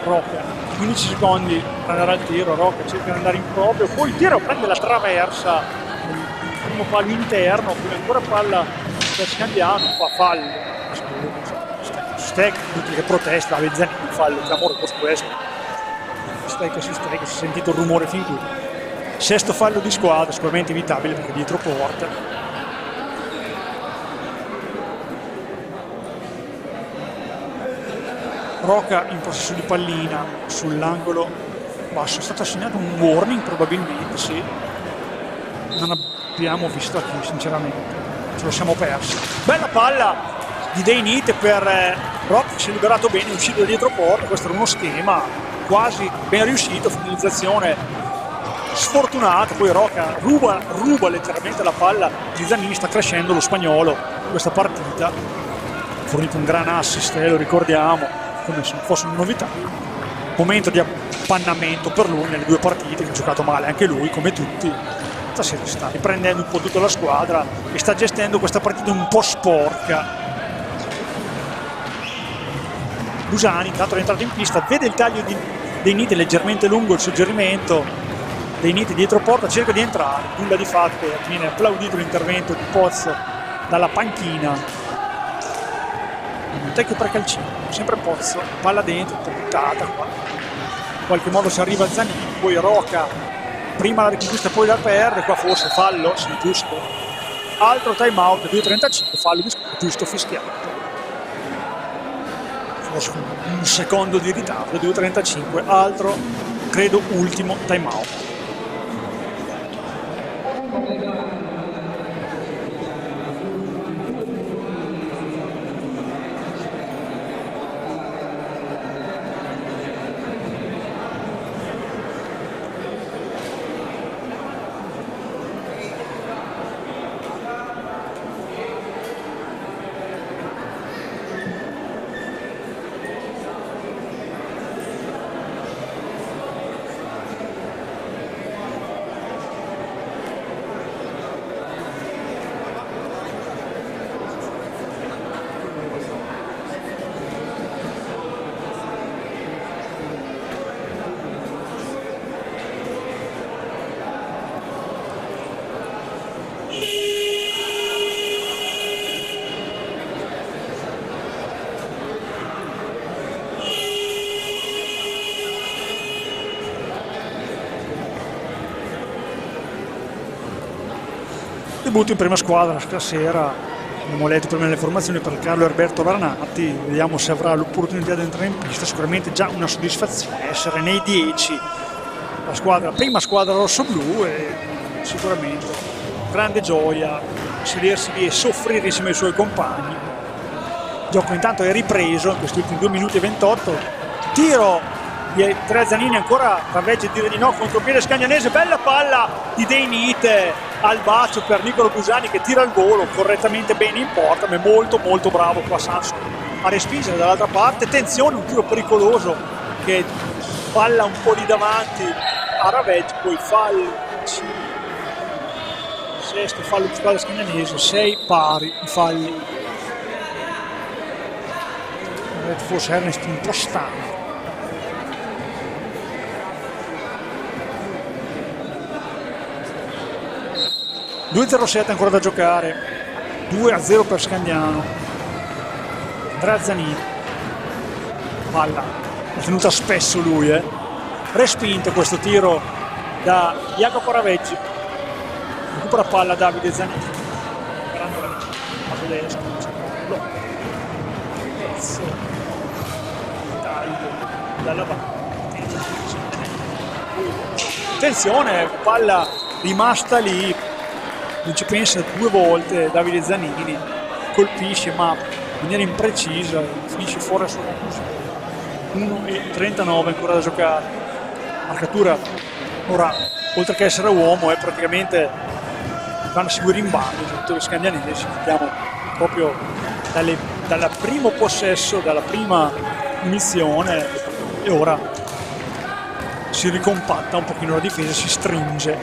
Rocca, 15 secondi per andare al tiro, Rocca cerca di andare in proprio, poi il tiro prende la traversa, il primo palo interno, poi ancora palla per Scandiano, fa fallo. Stec, tutti che protesta, Avezzani fallo, clamore post questo. Stec su Stec, si è sentito il rumore fin qui. Sesto fallo di squadra, sicuramente evitabile perché dietro porta. Rocca in possesso di pallina sull'angolo basso, è stato assegnato un warning probabilmente, sì. Non abbiamo visto a chi sinceramente, ce lo siamo persi. Bella palla di Deinite per Rocca, si è liberato bene, è uscito da dietro porta, questo era uno schema quasi ben riuscito, finalizzazione sfortunata, poi Rocca ruba letteralmente la palla di Zanini, sta crescendo lo spagnolo in questa partita, ha fornito un gran assist, lo ricordiamo, come se non fosse una novità. Momento di appannamento per lui nelle due partite, che ha giocato male anche lui, come tutti. Stasera sta riprendendo un po' tutta la squadra e sta gestendo questa partita un po' sporca. Busani intanto è entrato in pista, vede il taglio di Deinite leggermente lungo, il suggerimento. Deinite dietro porta, cerca di entrare, nulla di fatto, viene applaudito l'intervento di Pozzo dalla panchina. Un tecchio per calcino, sempre Pozzo, palla dentro, un po' buttata qua. In qualche modo si arriva a Zanini, poi Rocca, prima la riconquista e poi la perde, qua forse fallo, sì, giusto. Altro time out, 2.35, fallo giusto fischiato. Forse un secondo di ritardo, 2.35, altro, credo, ultimo time out. Debutto in prima squadra stasera, abbiamo letto prima le formazioni per Carlo Alberto Ranati, vediamo se avrà l'opportunità di entrare in pista, sicuramente già una soddisfazione essere nei 10, la squadra, prima squadra rosso-blu, e sicuramente grande gioia sedersi lì e soffrire insieme ai suoi compagni. Il gioco intanto è ripreso in questi ultimi 2 minuti e 28, tiro di Zanini, ancora Raveggi dire di no, contropiede Scagnanese, bella palla di Deinite al bacio per Nicolo Busani che tira il volo correttamente bene in porta, ma è molto molto bravo qua Sanso a respingere dall'altra parte. Attenzione, un tiro pericoloso che palla un po' di davanti a Raveggi, poi fallo, sesto fallo di squadra scagnanese, 6 pari i falli. Forse Ernest un po' stanco. 2-0-7 ancora da giocare, 2-0 per Scandiano. Zanini, palla, l'ha tenuta spesso lui, respinto questo tiro da Jacopo Raveggi, recupera palla Davide Zanini, a destra, dalla parte, attenzione, palla rimasta lì, non ci pensa 2 volte Davide Zanini, colpisce ma in maniera imprecisa, finisce fuori la sua conclusione. 1:39 ancora da giocare, marcatura ora oltre che essere uomo è praticamente vanno a seguire in ballo i giocatori scandianesi, vediamo proprio dal primo possesso, dalla prima inizione, e ora si ricompatta un pochino la difesa, si stringe.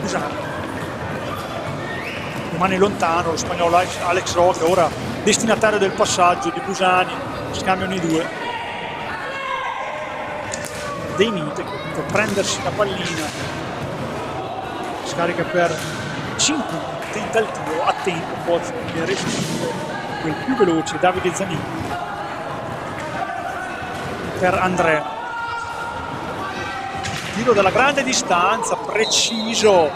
Busani rimane lontano lo spagnolo Alex Roca, ora destinatario del passaggio di Busani, scambiano i due. De Nite per prendersi la pallina, scarica per 5, tenta il tiro a tempo, poi respinge quel più veloce Davide Zanini per Andrea. Tiro dalla grande distanza, preciso,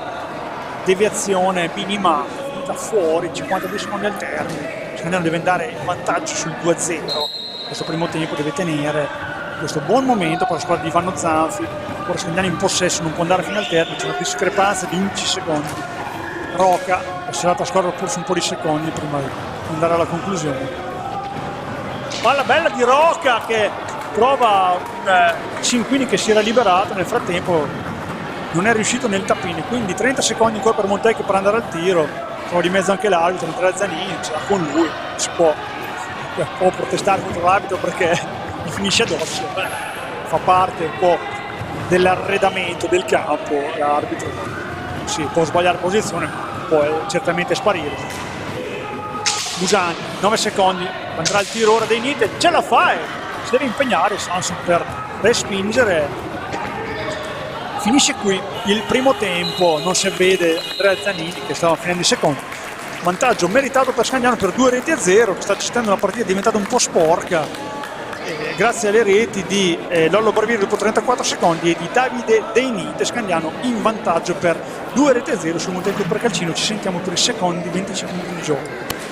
deviazione minimale, da fuori, 52 secondi al termine. Scandiano deve andare in vantaggio sul 2-0, questo primo tempo deve tenere questo buon momento per la squadra di Ivano Zanfi. Ora Scandiano in possesso, non può andare fino al termine, c'è una discrepanza di 11 secondi. Roca è serata a scorrere forse un po' di secondi prima di andare alla conclusione. Palla bella di Roca che trova un Cinquini che si era liberato, nel frattempo non è riuscito nel tappino, quindi 30 secondi ancora per Montecchi per andare al tiro. Trova di mezzo anche l'arbitro, Andrea Zanini, ce l'ha con lui, si può protestare contro l'arbitro perché gli finisce addosso, fa parte un po' dell'arredamento del campo, l'arbitro sì, può sbagliare posizione, può certamente sparire. Busani, 9 secondi, andrà il tiro ora dei Nite, ce la fa e si deve impegnare Sanson per respingere. Finisce qui il primo tempo, non si vede Andrea Zanini che stava finendo i secondi. Vantaggio meritato per Scandiano per 2-0, che sta gestendo una partita diventata un po' sporca. Grazie alle reti di Lollo Barbieri dopo 34 secondi e di Davide De Nite, Scandiano in vantaggio per 2-0 sul Montecchio per Calcino. Ci sentiamo per i secondi 25 minuti di gioco.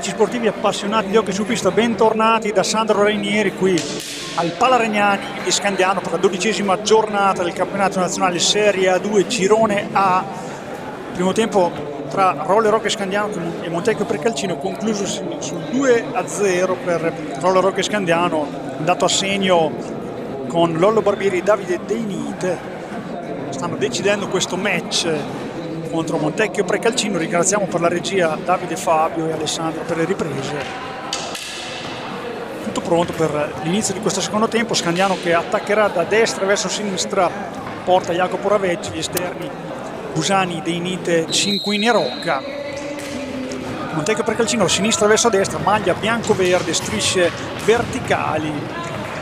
amici sportivi appassionati di hockey su pista, bentornati da Sandro Rainieri qui al Palaregnani di Scandiano per la 12ª giornata del campionato nazionale Serie A2 Girone A. Primo tempo tra Roller Hockey Scandiano e Montecchio Precalcino concluso sul 2-0 per Roller Hockey Scandiano, andato a segno con Lollo Barbieri e Davide Deinite. Stanno decidendo questo match contro Montecchio Precalcino. Ringraziamo per la regia Davide Fabio e Alessandro per le riprese. Tutto pronto per l'inizio di questo secondo tempo. Scandiano che attaccherà da destra verso sinistra, porta Jacopo Raveggi, gli esterni Busani, Deinite, Cinquini e Rocca. Montecchio Precalcino sinistra verso destra, maglia bianco-verde, strisce verticali,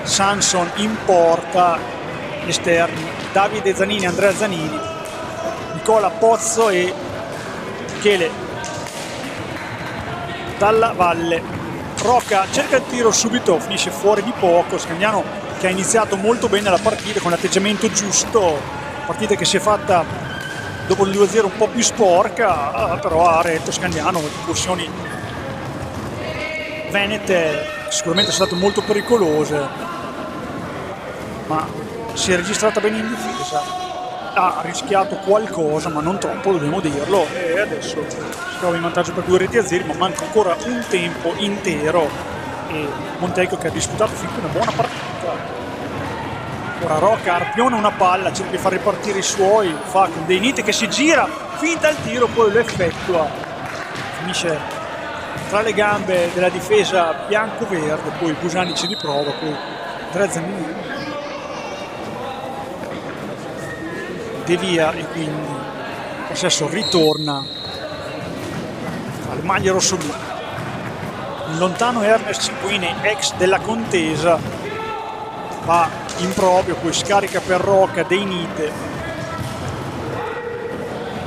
Sanson in porta, gli esterni Davide Zanini, Andrea Zanini, Nicola Pozzo e Michele Dalla Valle. Rocca cerca il tiro subito, finisce fuori di poco. Scandiano che ha iniziato molto bene la partita con l'atteggiamento giusto, partita che si è fatta dopo il 2-0 un po' più sporca, però ha retto Scandiano. Incursioni venete sicuramente sono state molto pericolose, ma si è registrata bene in difesa. Ha rischiato qualcosa, ma non troppo, dobbiamo dirlo, e adesso si trova in vantaggio per 2 reti a 0, ma manca ancora un tempo intero e Montecchio che ha disputato finché una buona partita. Ora Rocca arpiona una palla, cerca di far ripartire i suoi, fa con Deinite che si gira, finta il tiro, poi lo effettua, finisce tra le gambe della difesa bianco-verde, poi Busani ci riprova, poi Drezzanini devia e quindi il possesso ritorna alle maglie rossoblu. In lontano Ernest Cinquini, ex della contesa, va in proprio, poi scarica per Rocca, Deinite,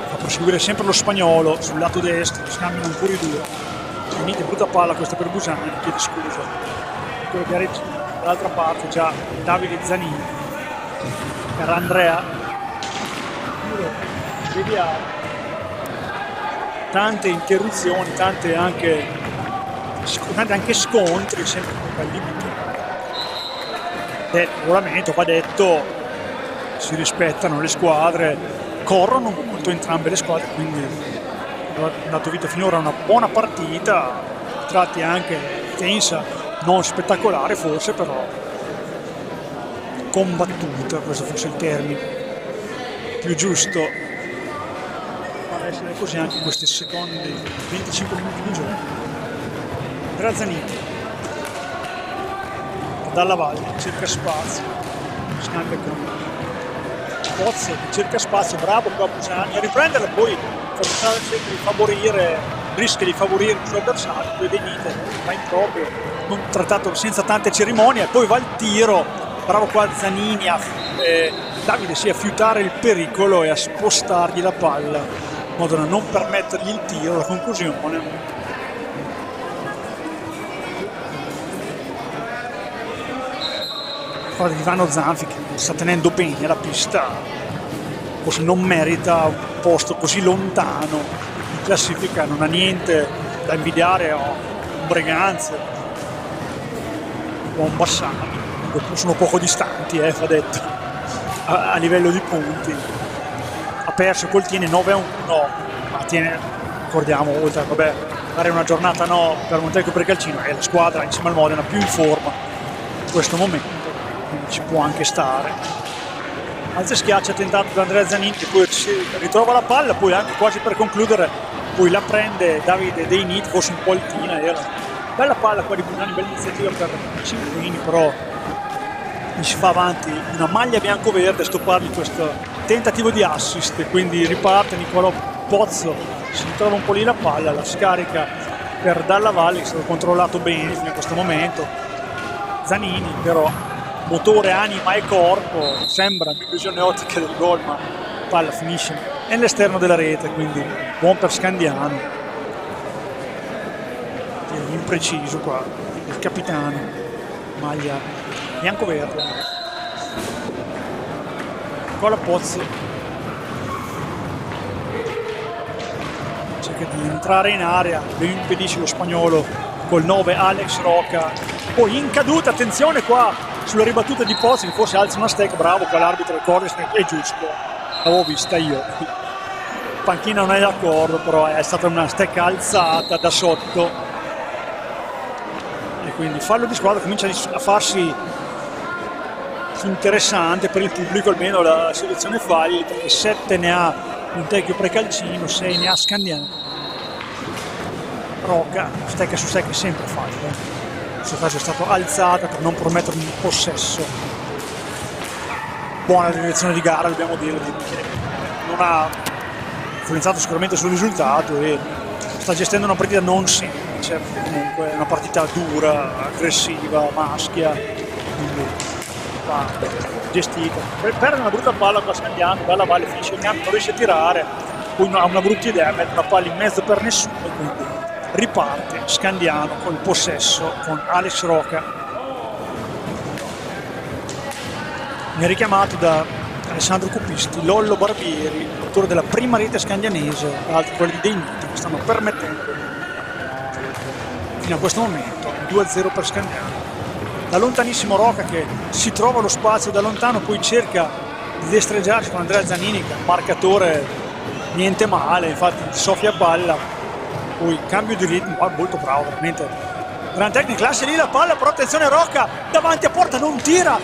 fa proseguire sempre lo spagnolo sul lato destro, scambiano ancora i due. Deinite brutta palla, questa per Busani, chiede scusa, quello che ha retto dall'altra parte già Davide Zanini per Andrea. Tante interruzioni, tante anche scontri, sempre al limite del regolamento. Va detto, si rispettano le squadre, corrono molto entrambe le squadre, quindi ha dato vita finora a una buona partita, a tratti anche tensa, non spettacolare forse, però combattuta, questo forse è il termine più giusto, può essere così anche in questi secondi 25 minuti di gioco. Grazzanini Dalla Valle cerca spazio, scambia con Pozzo che cerca spazio, bravo qua Busani a riprenderla, poi rischia di favorire il suo avversario, poi Deinite va in proprio, non trattato senza tante cerimonie, poi va il tiro, bravo qua Zanini Davide a fiutare il pericolo e a spostargli la palla in modo da non permettergli il tiro, la conclusione. Qua di Ivano Zanfi che sta tenendo bene la pista, forse non merita un posto così lontano in classifica, non ha niente da invidiare a un Breganze o un Bassano, sono poco distanti, va detto, a livello di punti. Ha perso, col tiene 9-1, ma tiene, ricordiamo, oltre a fare una giornata per Montecchio Precalcino, è la squadra insieme al Modena più in forma in questo momento, quindi ci può anche stare. Alza e schiaccia tentato da Andrea Zanini, che poi si ritrova la palla, poi anche quasi per concludere, poi la prende Davide Deinite, forse un po' altina, era bella palla qua di Busani, bella iniziativa per Cinquini, però si fa avanti una maglia bianco-verde a stoppargli questo tentativo di assist, quindi riparte Nicolò Pozzo, si ritrova un po' lì la palla, la scarica per Dalla Valle, che è stato controllato bene fino a questo momento. Zanini però motore, anima e corpo, sembra un'illusione ottica del gol, ma la palla finisce nell'esterno della rete, quindi buon per Scandiano. Impreciso qua il capitano, maglia bianco-verde. Nicola Pozzo cerca di entrare in area, lo impedisce lo spagnolo col 9 Alex Roca, poi in caduta, attenzione qua sulla ribattuta di Pozzi che forse alza una stecca, bravo qua l'arbitro, è giusto, l'avevo vista io, panchina non è d'accordo, però è stata una stecca alzata da sotto e quindi fallo di squadra comincia a farsi interessante per il pubblico, almeno la selezione falli, perché 7 ne ha Montecchio Precalcino, 6 ne ha Scandiano. Roca, stecca su stecca sempre fallo, in questo caso è stata alzata per non promettere un possesso. Buona direzione di gara, dobbiamo dire, non ha influenzato sicuramente sul risultato e sta gestendo una partita non semplice, comunque è una partita dura, aggressiva, maschia, quindi gestita. Perde una brutta palla qua Scandiano, dalla Valle finisce il campo, non riesce a tirare, poi ha una brutta idea, mette una palla in mezzo per nessuno, quindi riparte Scandiano col possesso con Alex Roca. Mi ha richiamato da Alessandro Cupisti, Lollo Barbieri, autore della prima rete scandianese, tra l'altro quelli dei Niti che stanno permettendo fino a questo momento 2-0 per Scandiano. Da lontanissimo Roca che si trova lo spazio da lontano, poi cerca di destreggiarsi con Andrea Zanini che è un marcatore niente male, infatti soffia palla, poi cambio di ritmo, molto bravo veramente, gran tecnica, lascia lì la palla, però attenzione Roca davanti a porta, non tira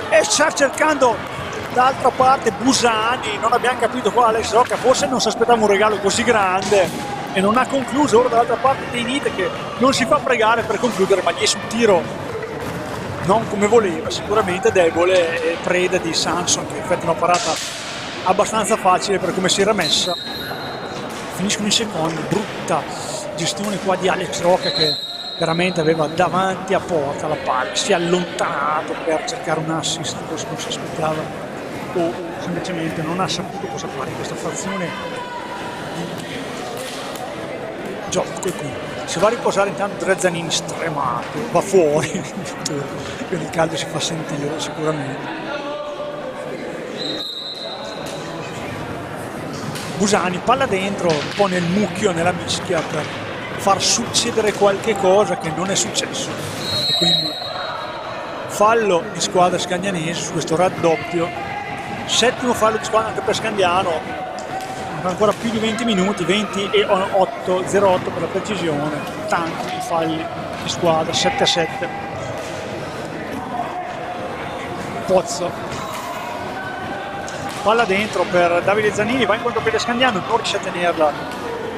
e sta cercando d'altra parte Busani, non abbiamo capito qua Alex Roca, forse non si aspettava un regalo così grande e non ha concluso. Ora dall'altra parte dei Nite che non si fa pregare per concludere, ma gli è sul tiro non come voleva, sicuramente debole e preda di Sanson che effettua una parata abbastanza facile per come si era messa. Finiscono in secondo, brutta gestione qua di Alex Roca che veramente aveva davanti a porta la palla, si è allontanato per cercare un assist, questo non si aspettava o semplicemente non ha saputo cosa fare in questa frazione di gioco. Qui si va a riposare intanto Drezzanini stremato, va fuori quindi il caldo si fa sentire sicuramente. Busani, palla dentro, un po' nel mucchio, nella mischia per far succedere qualche cosa che non è successo e quindi fallo di squadra scandianese su questo raddoppio, settimo fallo di squadra anche per Scandiano. Ancora più di 20 minuti, 20 e 8, 0-8 per la precisione, tanti falli di squadra, 7-7. Pozzo, palla dentro per Davide Zanini, va in contropiede Scandiano, non riesce a tenerla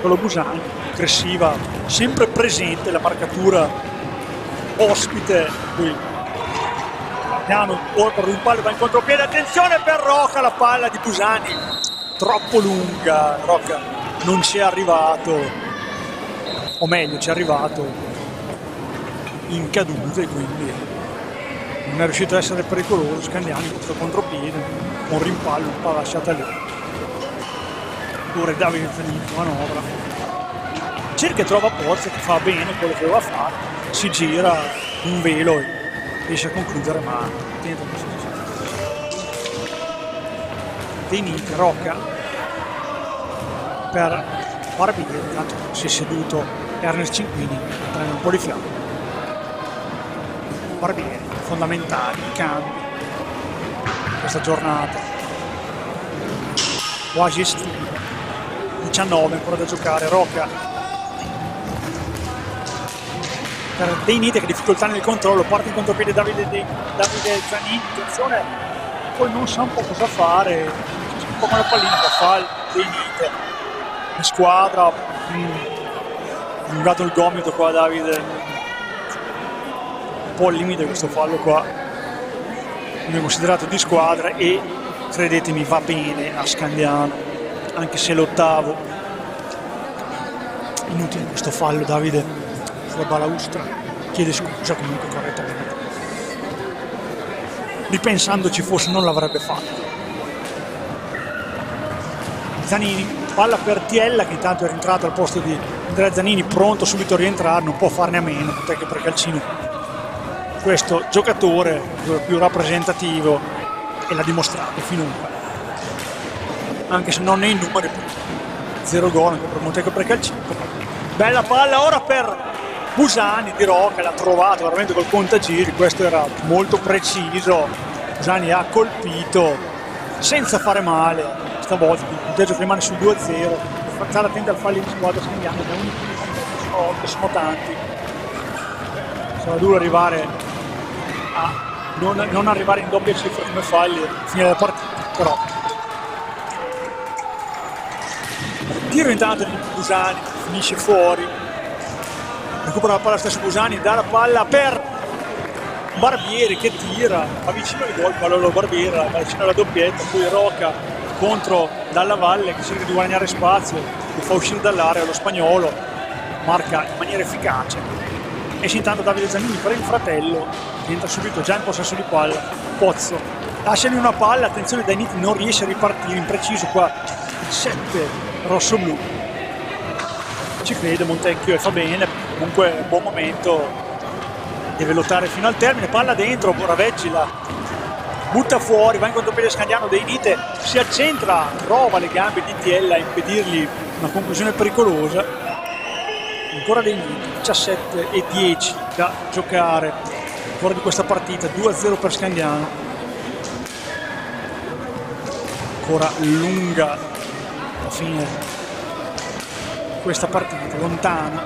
con lo Busani, aggressiva, sempre presente la marcatura ospite, qui Scandiano ora per un palo va in contropiede, attenzione per Roca, la palla di Busani troppo lunga, Roca non ci è arrivato, o meglio ci è arrivato in caduta e quindi non è riuscito a essere pericoloso. Scandiano in questo contropiede, un rimpallo, un po' lasciata lì. Ora Davide Zanini manovra, cerca e trova Pozzo che fa bene quello che doveva fare, si gira un velo e riesce a concludere, ma tenta di Denite, Roca per Barbieri, intanto si è seduto Ernest Cinquini, prende un po' di fiato. Barbieri, fondamentali, cambi questa giornata, quasi estivo, 19 ancora da giocare. Roca per Denite che difficoltà nel controllo, parte in contropiede Davide Zanini, attenzione, poi non sa un po' cosa fare, un po' con la pallina che fa Denite in squadra, allungato il gomito qua Davide, un po' al limite questo fallo qua, non è considerato di squadra e credetemi va bene a Scandiano anche se l'ottavo. Inutile questo fallo, Davide sulla balaustra chiede scusa comunque correttamente, ripensandoci forse non l'avrebbe fatto. Zanini, palla per Tiella che intanto è rientrato al posto di Andrea Zanini, pronto subito a rientrare, non può farne a meno perché Precalcino questo giocatore più rappresentativo e l'ha dimostrato finora, anche se non nei numeri. 0 gol anche per Montecco Precalcino. Bella palla ora per Busani di Rocca, l'ha trovato veramente col contagiri, questo era molto preciso. Busani ha colpito senza fare male, stavolta il punteggio che rimane sul 2-0. Stare attenti al fallo di squadra scandiano, che sono tanti. Sarà duro arrivare a non arrivare in doppia cifra come falli a finire la partita, però tiro intanto di Busani, finisce fuori, recupera la palla stesso Busani, dà la palla per Barbieri che tira, avvicina il gol, palla Barbieri, avvicina la doppietta, poi Rocca contro Dalla Valle che cerca di guadagnare spazio, lo fa uscire dall'area, lo spagnolo marca in maniera efficace. Esce intanto Davide Zanini per il fratello, che entra subito già in possesso di palla. Pozzo lasciagli una palla, attenzione, Dainiti non riesce a ripartire, impreciso qua il 7 rosso-blu, ci crede Montecchio e fa bene, comunque buon momento, deve lottare fino al termine, palla dentro, Moraveggi la butta fuori, va in contropiede Scandiano, Dainite si accentra, trova le gambe di Tiella a impedirgli una conclusione pericolosa. Ancora dei minuti, 17 e 10 da giocare ancora di questa partita, 2-0 per Scandiano. Ancora lunga alla fine questa partita, lontana.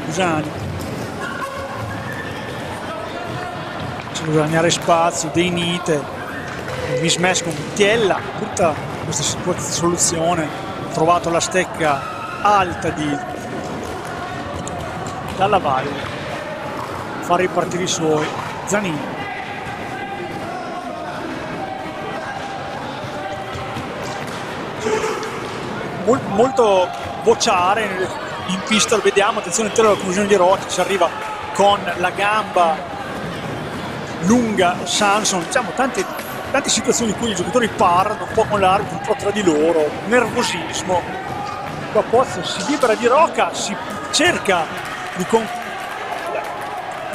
Busani c'è da guadagnare spazio, Dainite, il mismatch con Tiella, tutta questa soluzione, ha trovato la stecca alta di Dalla Valle, fa ripartire i suoi. Zanini molto vociare in pista, lo vediamo, attenzione alla conclusione di Rocca, ci arriva con la gamba lunga Sanson, diciamo tante situazioni in cui i giocatori parlano un po' con l'arbitro, un po' tra di loro, nervosismo. Qua Pozzo si libera di Rocca, si cerca di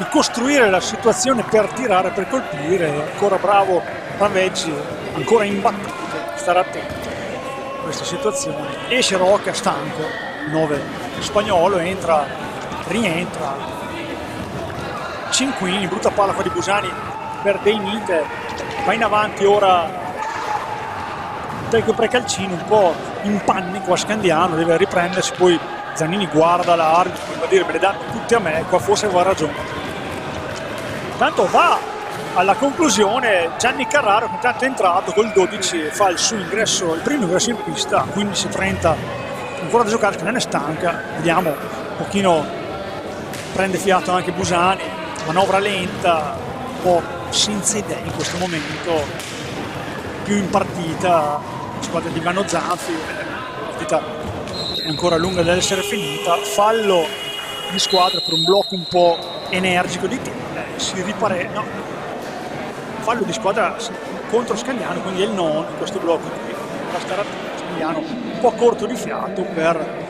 costruire la situazione per tirare, per colpire. Ancora bravo Raveggi, ancora imbattuto, stare attento a questa situazione. Esce Rocca stanco, 9 spagnolo, rientra Cinquini, brutta palla qua di Busani per Dainite, va in avanti ora Montecchio Precalcino, un po' in panico a Scandiano, deve riprendersi, poi Zanini guarda l'arbitro, per dire me le danno tutte a me, qua forse aveva ragione. Tanto va alla conclusione Gianni Carraro, che intanto è entrato col 12, fa il suo ingresso, il primo ingresso in pista, 15:30, ancora da giocare, non è stanca, vediamo un pochino, prende fiato anche Busani, manovra lenta, un po' senza idee in questo momento, più in partita, squadra di Ivano Zanfi, la partita è ancora lunga dell'essere finita, fallo di squadra per un blocco un po' energico di Tiella, si ripare, no, fallo di squadra contro Scandiano, quindi è il nono in questo blocco, da stare attento, Scandiano un po' corto di fiato per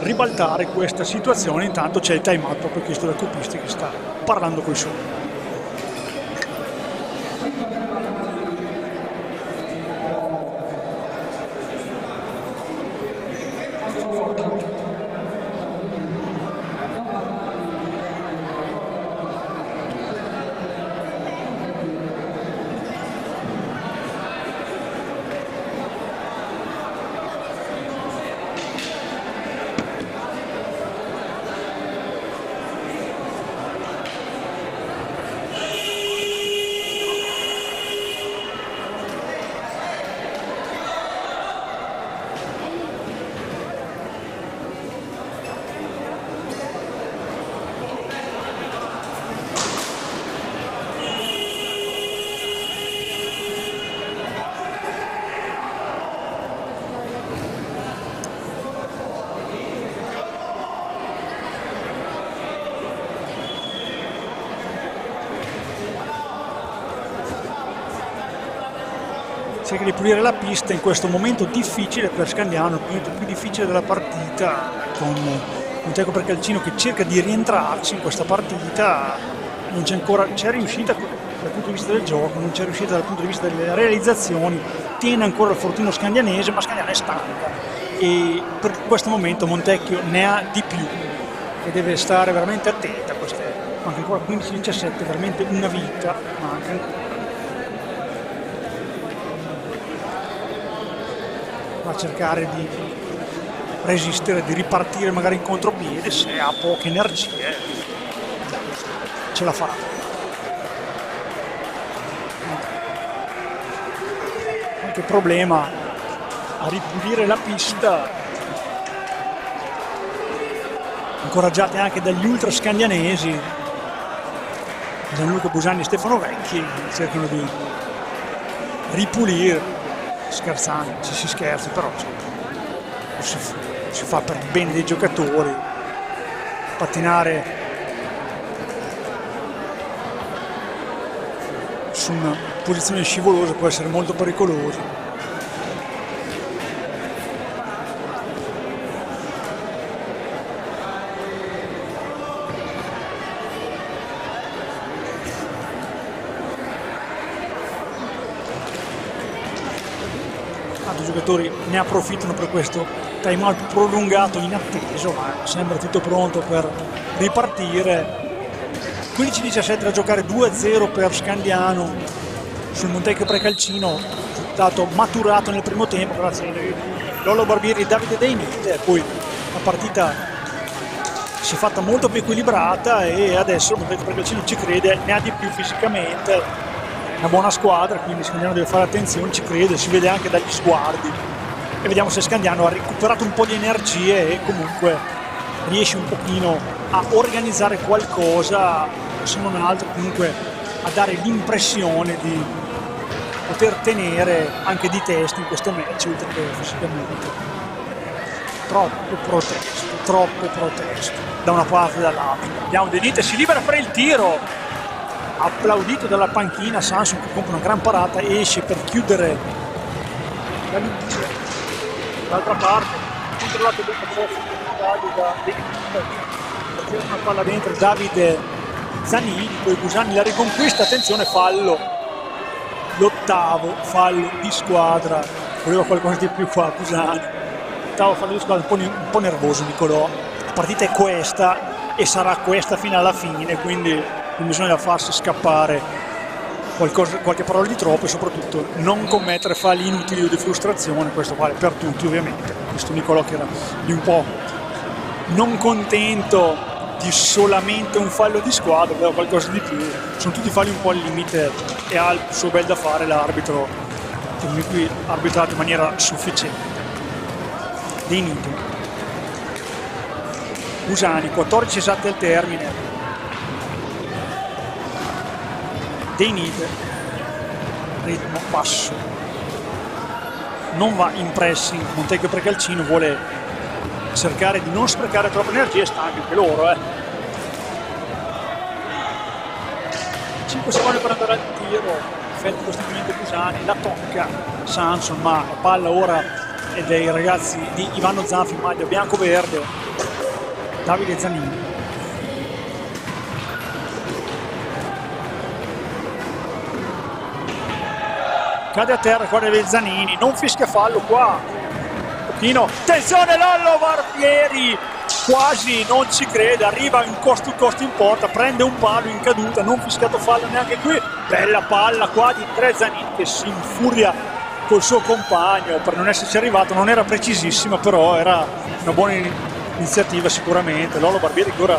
ribaltare questa situazione. Intanto c'è il time out proprio chiesto da Copisti che sta parlando coi suoi. Cerca di pulire la pista in questo momento difficile per Scandiano, il momento più difficile della partita, con Montecchio Precalcino che cerca di rientrarci in questa partita, non c'è ancora, c'è riuscita dal punto di vista del gioco, non c'è riuscita dal punto di vista delle realizzazioni, tiene ancora il fortino scandianese, ma Scandiano è stanca e per questo momento Montecchio ne ha di più e deve stare veramente attenta a queste, anche ancora 15-17, veramente una vita manca ancora. Va a cercare di resistere, di ripartire magari in contropiede, se ha poche energie ce la farà. Qualche problema a ripulire la pista, incoraggiati anche dagli ultra scandianesi, Gianluca Busani e Stefano Vecchi, cercano di ripulire, scherzando, ci si scherza, però si fa per il bene dei giocatori. Pattinare su una posizione scivolosa può essere molto pericoloso. I giocatori ne approfittano per questo time out prolungato inatteso, ma sembra tutto pronto per ripartire. 15-17 da giocare, 2-0 per Scandiano sul Montecchio Precalcino, risultato maturato nel primo tempo grazie a Lollo Barbieri e Davide Deinite. Poi la partita si è fatta molto più equilibrata e adesso il Montecchio Precalcino ci crede, ne ha di più fisicamente, una buona squadra, quindi Scandiano deve fare attenzione, ci crede, si vede anche dagli sguardi e vediamo se Scandiano ha recuperato un po' di energie e comunque riesce un pochino a organizzare qualcosa, se non altro comunque a dare l'impressione di poter tenere anche di testa in questo match oltre che fisicamente. Troppo protesto da una parte e dall'altra. Abbiamo Deinite, si libera per il tiro, applaudito dalla panchina. Sanson che compie una gran parata, esce per chiudere la luce. D'altra parte controllato bene una palla dentro Davide Zanini, poi Busani la riconquista, attenzione, fallo, l'ottavo fallo di squadra, voleva qualcosa di più qua Busani, l'ottavo fallo di squadra, un po' nervoso Nicolò, la partita è questa e sarà questa fino alla fine, quindi non bisogna farsi scappare qualche parola di troppo e soprattutto non commettere falli inutili o di frustrazione. Questo vale per tutti ovviamente. Questo Nicolò che era di un po' non contento di solamente un fallo di squadra, aveva qualcosa di più, sono tutti falli un po' al limite e ha il suo bel da fare l'arbitro, che qui ha arbitrato in maniera sufficiente. Deinite, Busani, 14 esatti al termine. Deinite, ritmo basso, non va in pressing. Montecchio Precalcino vuole cercare di non sprecare troppa energia, stanchi anche loro. 5 secondi per andare al tiro, effetto costituente Busani, la tocca Sanson, ma la palla ora è dei ragazzi di Ivano Zanfi, maglia bianco-verde, Davide Zanini. Cade a terra qua dei Zanini, non fischia fallo qua, un pochino, attenzione Lollo Barbieri, quasi non ci crede, arriva in costo in porta, prende un palo in caduta, non fischiato fallo neanche qui, bella palla qua di tre Zanini che si infuria col suo compagno per non esserci arrivato, non era precisissima però era una buona iniziativa sicuramente. Lollo Barbieri che ora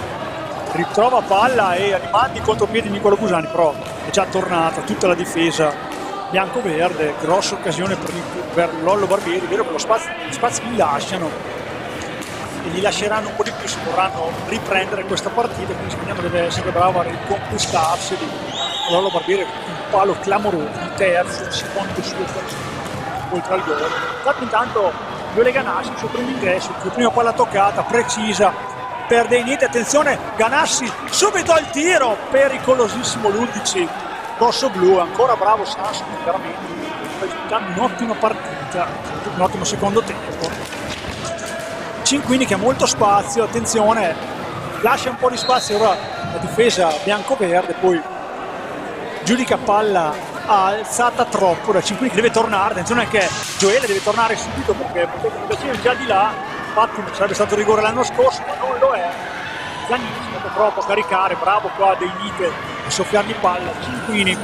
ritrova palla e rimanda in contropiedi Nicolò Busani, però è già tornata tutta la difesa bianco-verde, grossa occasione per Lollo Barbieri, vero che lo spazio li lasciano e gli lasceranno un po' di più se vorranno riprendere questa partita, quindi Scandiano deve essere bravo a riconquistarsi. Lollo Barbieri un palo clamoroso, il terzo, il secondo suo oltre al gol. Intanto Viole Ganassi, il suo primo ingresso, la prima palla toccata, precisa per Deinite, attenzione Ganassi, subito al tiro, pericolosissimo l'11 rosso-blu, ancora bravo Sanson, veramente sta giocando un'ottima partita, un ottimo secondo tempo. Cinquini che ha molto spazio, attenzione, lascia un po' di spazio ora la difesa bianco-verde, poi giudica palla alzata troppo da Cinquini, che deve tornare. Attenzione che Gioele deve tornare subito perché è già di là, infatti sarebbe stato rigore l'anno scorso ma non lo è. Zanini è stato troppo a caricare, bravo qua De Nite a soffiargli palla. Cinquini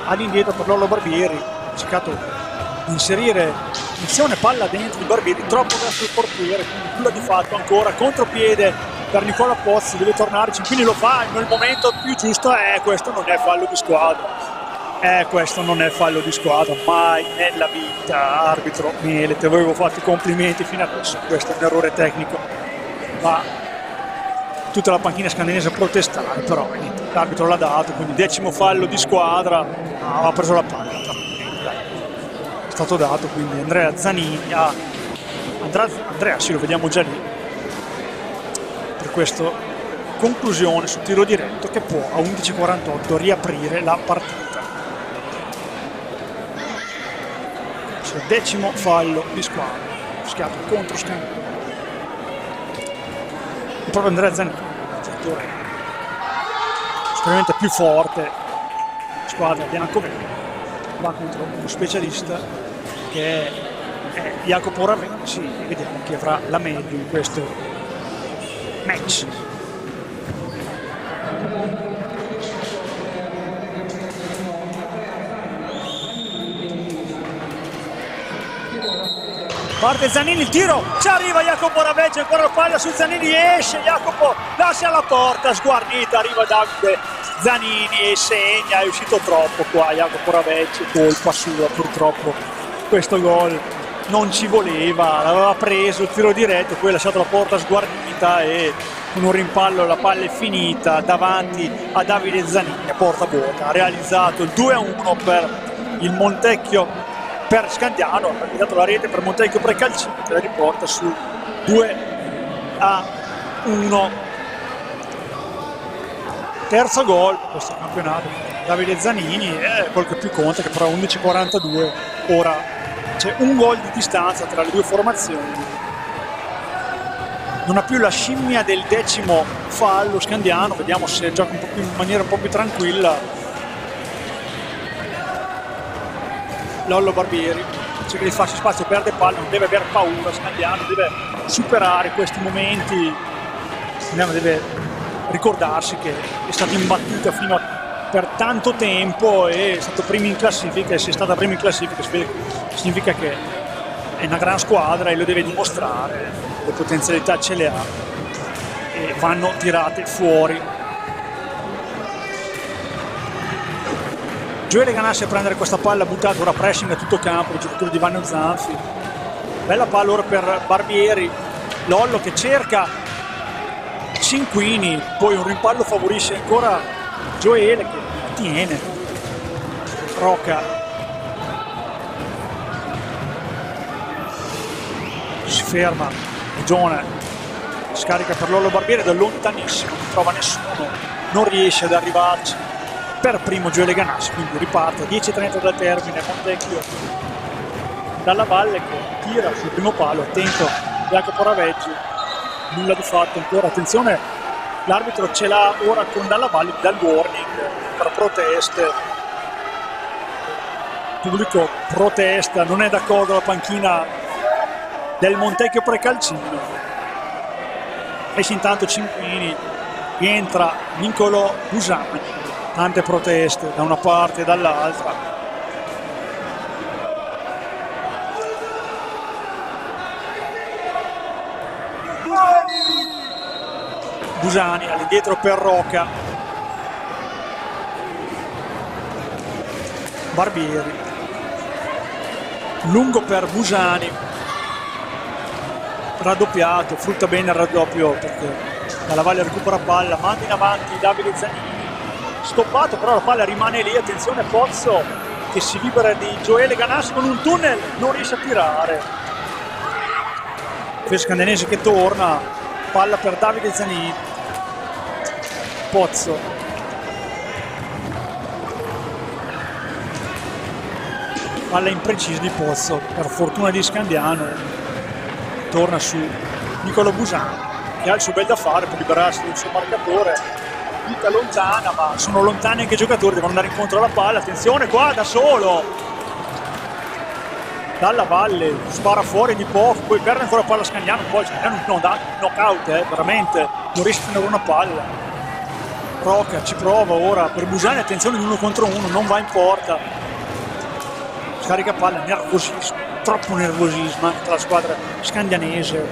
all'indietro per Lollo Barbieri, ha cercato di inserire missione palla dentro di Barbieri, troppo verso il portiere, quindi nulla di fatto ancora, contropiede per Nicola Pozzi, deve tornare, Cinquini lo fa nel momento più giusto. Questo non è fallo di squadra, questo non è fallo di squadra, mai nella vita. Arbitro Miele, ti avevo fatto i complimenti fino adesso, questo è un errore tecnico, ma tutta la panchina scandinese a protestare, però l'arbitro l'ha dato, quindi 10° fallo di squadra. Ha preso la palla, è stato dato, quindi Andrea Zanini Andrea sì, lo vediamo già lì per questa conclusione su tiro diretto che può a 11:48 riaprire la partita. 10° fallo di squadra, schiato contro Scandinavia, proprio Andrea Zanini, giocatore sicuramente più forte, squadra bianco-verde, va contro uno specialista che è Jacopo Ravensi, e vediamo chi avrà la meglio in questo match. Parte Zanini, il tiro, ci arriva Jacopo Ravensi, ancora la palla su Zanini, esce Jacopo, lascia la porta sguarnita, arriva Davide Zanini e segna, è uscito troppo qua Jacopo Ravensi, colpa sua purtroppo, questo gol non ci voleva, l'aveva preso il tiro diretto, poi ha lasciato la porta sguarnita e con un rimpallo la palla è finita davanti a Davide Zanini a porta vuota. Ha realizzato il 2-1 per il Montecchio, per Scandiano, ha dato la rete per Montecchio Precalcino che la riporta su 2-1. Terzo gol per questo campionato, Davide Zanini, quel che più conta che però a 11:42 ora c'è un gol di distanza tra le due formazioni. Non ha più la scimmia del 10° fallo Scandiano, vediamo se gioca un po' più, in maniera un po' più tranquilla. Lollo Barbieri cerca di farsi spazio, perde palla, non deve aver paura Scandiano, deve superare questi momenti, Scandiano deve ricordarsi che è stato imbattuto per tanto tempo, è stato primo in classifica, e se è stata prima in classifica significa che è una gran squadra e lo deve dimostrare, le potenzialità ce le ha e vanno tirate fuori. Gioele Ganassi a prendere questa palla buttata, ora pressing a tutto campo, il giocatore di Vanno Zanfi, bella palla ora per Barbieri, Lollo che cerca Cinquini, poi un rimpallo favorisce ancora Gioele che tiene, Rocca si ferma, Gione scarica per Lollo Barbieri da lontanissimo, non trova nessuno, non riesce ad arrivarci per primo Gioele Ganassi, quindi riparte a 10:30 dal termine. Montecchio dalla valle che tira sul primo palo, attento Jacopo Raveggi, nulla di fatto ancora, attenzione l'arbitro ce l'ha ora con Dalla Valle, dal warning per proteste, il pubblico protesta, non è d'accordo la panchina del Montecchio Precalcino. Esce intanto Cinquini, rientra Niccolò Busani, tante proteste da una parte e dall'altra. Busani all'indietro per Rocca, Barbieri lungo per Busani, raddoppiato, frutta bene il raddoppio perché Dalla Valle recupera palla, manda in avanti Davide Zanini, stoppato però la palla rimane lì, attenzione Pozzo che si libera di Gioele Ganassi con un tunnel, non riesce a tirare, Scandinese che torna, palla per Davide Zanini, Pozzo palla imprecisa di Pozzo, per fortuna di Scandiano torna su Niccolò Busani che ha il suo bel da fare per liberarsi del suo marcatore, partita lontana, ma sono lontani anche i giocatori, devono andare incontro alla palla. Attenzione qua, da solo dalla valle, spara fuori di poco, poi perde ancora palla Scandiano, poi Scandiano non dà knockout, veramente non riesce a tenere una palla. Rocca ci prova ora per Busani, attenzione di 1 contro 1, non va in porta, scarica palla, nervosismo, troppo nervosismo anche tra la squadra scandianese,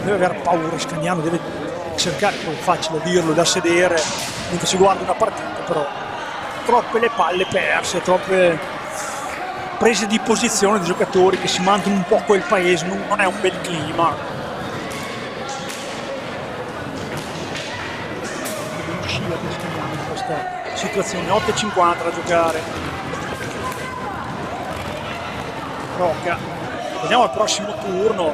deve aver paura Scandiano, deve cercare, poi è facile dirlo da sedere mentre si guarda una partita, però troppe le palle perse, troppe prese di posizione di giocatori che si mandano un po' quel paese, non è un bel clima. Deve uscire in questa situazione. 8:50 da giocare. Rocca, andiamo al prossimo turno,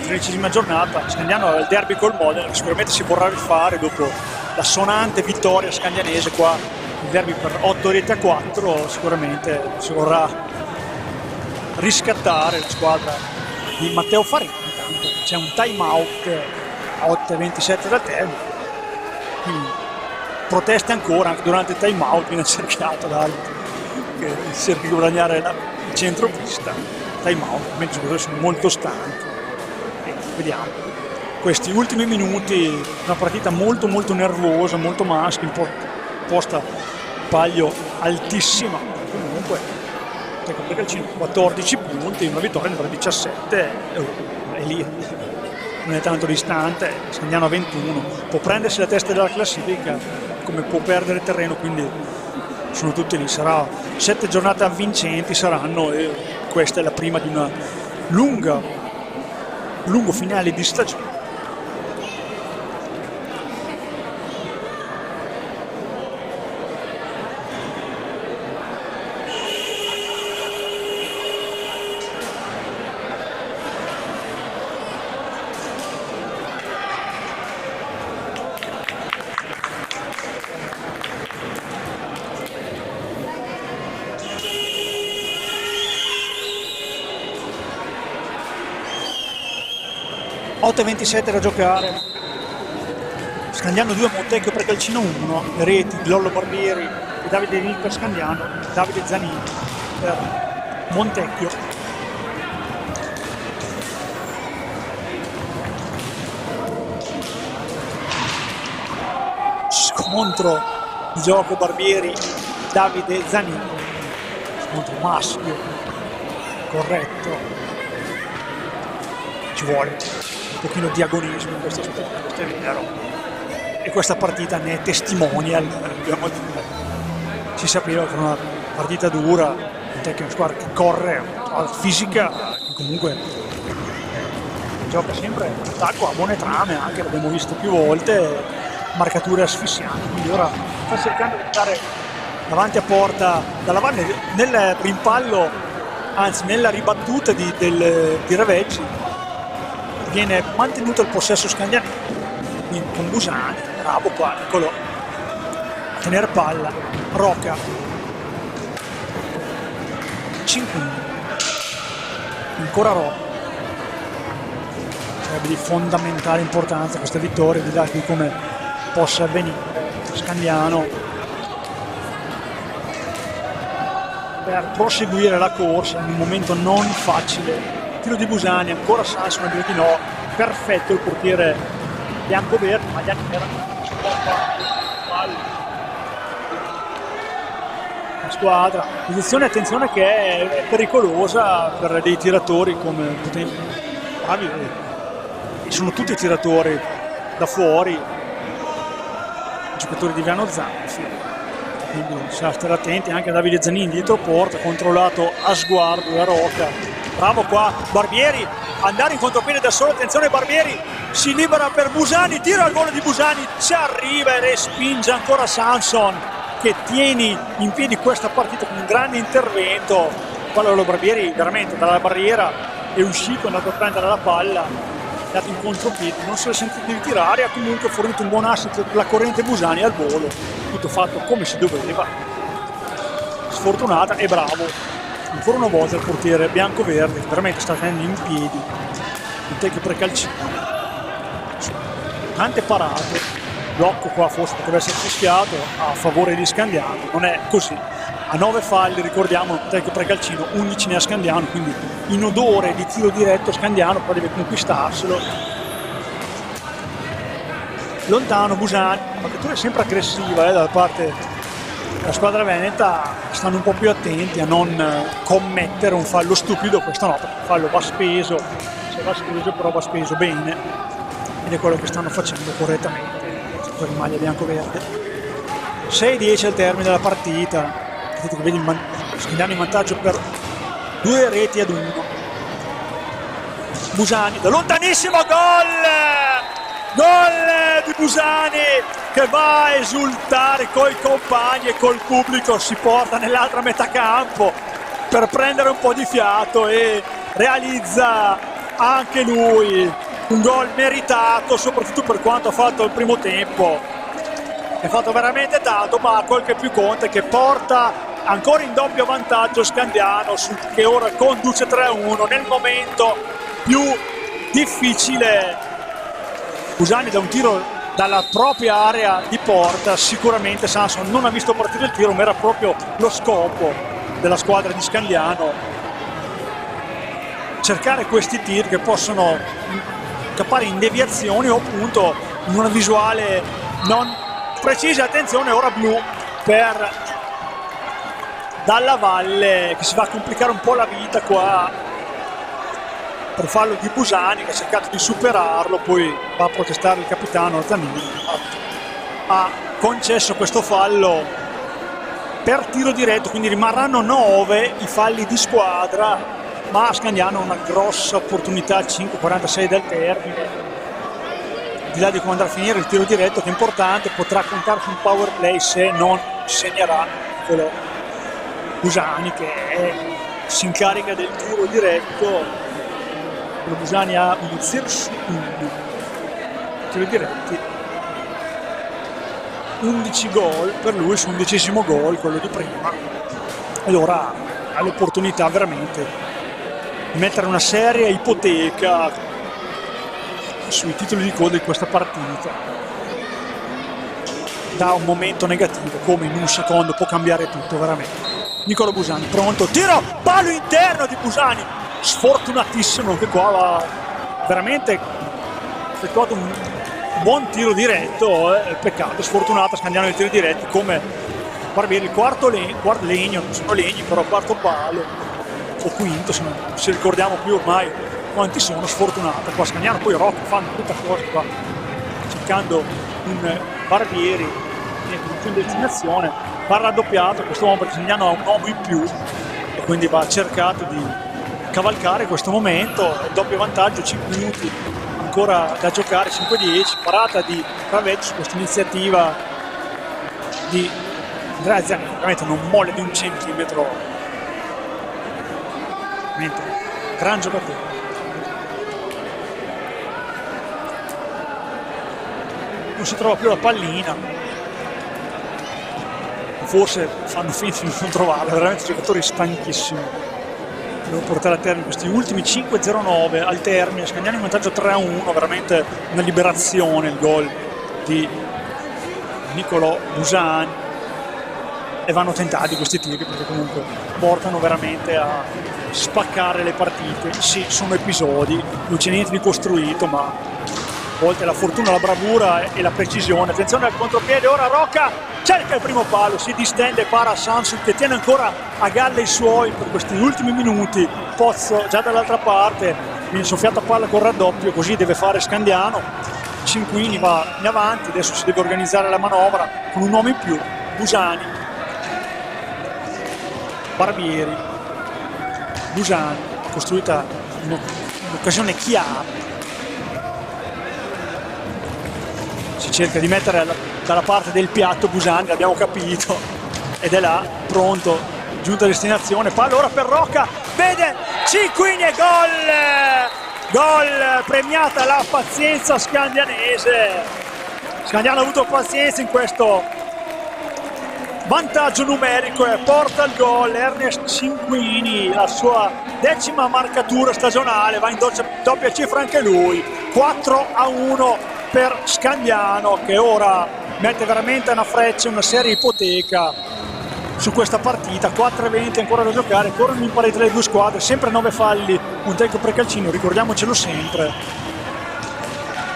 13ª giornata. Scandiano ha il derby col Modena, che sicuramente si vorrà rifare dopo la sonante vittoria scandianese qua, il derby per 8 reti a 4, sicuramente si vorrà riscattare la squadra di Matteo Farini. Intanto c'è un time out a 8:27 dal termine, quindi proteste ancora anche durante il time out, viene cercato da altri che cerca di guadagnare il centropista. Time out, mentre i giocatori sono molto stanchi. E vediamo questi ultimi minuti, una partita molto molto nervosa, molto maschile, posta paglio altissima, comunque Calcino 14 punti, una vittoria numero 17, è lì, non è tanto distante. Scandiano a 21, può prendersi la testa della classifica come può perdere terreno, quindi sono tutti lì. Sarà 7 giornate avvincenti saranno, e questa è la prima di una lungo finale di stagione. Otto e 27 da giocare. Scandiano 2, Montecchio per Calcino 1, le reti di Lollo Barbieri e Davide Nil per Scandiano, Davide Zanini per Montecchio. Scontro di gioco Barbieri, Davide Zanini, scontro maschio, corretto, ci vuole un pochino di agonismo in questo sport, questo è vero, e questa partita ne è testimonial, dobbiamo dire. Si sapeva che era una partita dura, che è una squadra che corre, fisica, che comunque gioca sempre in attacco a buone trame, anche l'abbiamo visto più volte, marcature asfissianti, quindi ora sta cercando di andare davanti a porta dalla valle nel rimpallo, anzi nella ribattuta di Raveggi. Viene mantenuto il possesso scandiano con Busani, bravo qua, eccolo, a tenere palla, Rocca, 5, ancora Rocca, sarebbe di fondamentale importanza questa vittoria, di là di come possa avvenire. Scandiano per proseguire la corsa in un momento non facile. Tiro di Busani, ancora Sanso, ma direi di no, perfetto il portiere bianco-verde, maglia nera, la squadra, posizione, attenzione che è pericolosa per dei tiratori come bravi, sono tutti tiratori da fuori, i giocatori di Viano Zanzi, quindi bisogna stare attenti. Anche Davide Zanini dietro porta, controllato a sguardo da Rocca. Bravo qua Barbieri, andare in contropiede da solo, attenzione Barbieri, si libera per Busani, tira al volo di Busani, ci arriva e respinge ancora Sanson, che tiene in piedi questa partita con un grande intervento. Quello Barbieri veramente dalla barriera è uscito, è andato a prendere la palla, è andato in contropiede, non se l'è sentito di tirare, ha comunque fornito un buon assist per la corrente Busani al volo, tutto fatto come si doveva, sfortunata e bravo. Ancora una volta il portiere bianco-verde che veramente sta tenendo in piedi il tecnico per Calcino, tante parate, blocco qua forse potrebbe essere fischiato a favore di Scandiano, non è così. A 9 falli, ricordiamo, Tecco Precalcino, 11 ne ha Scandiano, quindi in odore di tiro diretto Scandiano poi deve conquistarselo. Lontano Busani, la battitura è sempre aggressiva da parte della squadra veneta, stanno un po' più attenti a non commettere un fallo stupido. Questo no, perché il fallo va speso, se va speso però va speso bene, ed è quello che stanno facendo correttamente per il maglia bianco-verde. 6-10 al termine della partita. Vedete che vedi Scandiano in vantaggio per 2-1. Busani da lontanissimo, gol di Busani che va a esultare coi compagni e col pubblico, si porta nell'altra metà campo per prendere un po' di fiato e realizza anche lui un gol meritato, soprattutto per quanto ha fatto il primo tempo. Ha fatto veramente tanto, ma quel che più conta è che porta ancora in doppio vantaggio Scandiano, che ora conduce 3-1 nel momento più difficile. Busani da un tiro dalla propria area di porta, sicuramente Sanson non ha visto partire il tiro, ma era proprio lo scopo della squadra di Scandiano cercare questi tiri che possono scappare in deviazioni o appunto in una visuale non precisa. Attenzione, ora blu per Dalla Valle, che si va a complicare un po' la vita qua per fallo di Busani, che ha cercato di superarlo, poi va a protestare il capitano Zanini. Ha concesso questo fallo per tiro diretto, quindi rimarranno 9 i falli di squadra, ma Scandiano ha una grossa opportunità al 5:46 del termine. Di là di come andrà a finire il tiro diretto, che è importante, potrà contare su un power play se non segnerà quello Busani, che si incarica del tiro diretto. Busani ha un 0 su 1 tiri diretti, 11 gol per lui su 11° gol, quello di prima, ed ora ha l'opportunità veramente di mettere una seria ipoteca sui titoli di coda di questa partita. Da un momento negativo, come in un secondo può cambiare tutto veramente. Nicola Busani pronto, tiro, palo interno di Busani, sfortunatissimo, che qua va veramente effettuato un buon tiro diretto, peccato, sfortunato Scandiano dei tiri diretti, come Barbieri, il quarto legno, non sono legni, però quarto palo o quinto, se non ci ricordiamo più ormai quanti sono. Sfortunato qua Scandiano, poi Rocca fanno tutta cosa qua cercando un Barbieri in destinazione, va raddoppiato questo uomo perché Scandiano ha un uomo in più e quindi va cercato di cavalcare questo momento. Doppio vantaggio, 5 minuti ancora da giocare, 5-10, parata di Ravetto su questa iniziativa di Andrea Zanini, veramente non molle di un centimetro, veramente gran giocatore. Non si trova più la pallina, forse fanno finta di non trovarla, veramente giocatori stanchissimi. Devo portare a termine questi ultimi 5-0-9 al termine, Scandiano in vantaggio 3-1, veramente una liberazione il gol di Nicolò Busani, e vanno tentati questi tiri perché comunque portano veramente a spaccare le partite. Sì, sono episodi, non c'è niente di costruito, ma oltre alla fortuna, la bravura e la precisione. Attenzione al contropiede, ora Rocca cerca il primo palo, si distende, para Sanson che tiene ancora a galla i suoi per questi ultimi minuti. Pozzo già dall'altra parte, viene soffiata palla con raddoppio, così deve fare Scandiano. Cinquini va in avanti, adesso si deve organizzare la manovra con un uomo in più. Busani, Barbieri, Busani, costruita un'occasione chiara. Si cerca di mettere dalla parte del piatto Busani, l'abbiamo capito, ed è là, pronto, giunta a destinazione, palla ora per Rocca, vede Cinquini e gol, premiata la pazienza scandianese. Scandiano ha avuto pazienza in questo vantaggio numerico e porta il gol Ernest Cinquini, la sua 10ª marcatura stagionale, va in doppia cifra anche lui, 4-1 per Scandiano, che ora mette veramente una freccia, una seria ipoteca su questa partita. 4:20 ancora da giocare, corrono in parete le due squadre, sempre 9 falli, un tempo per Calcino, ricordiamocelo sempre.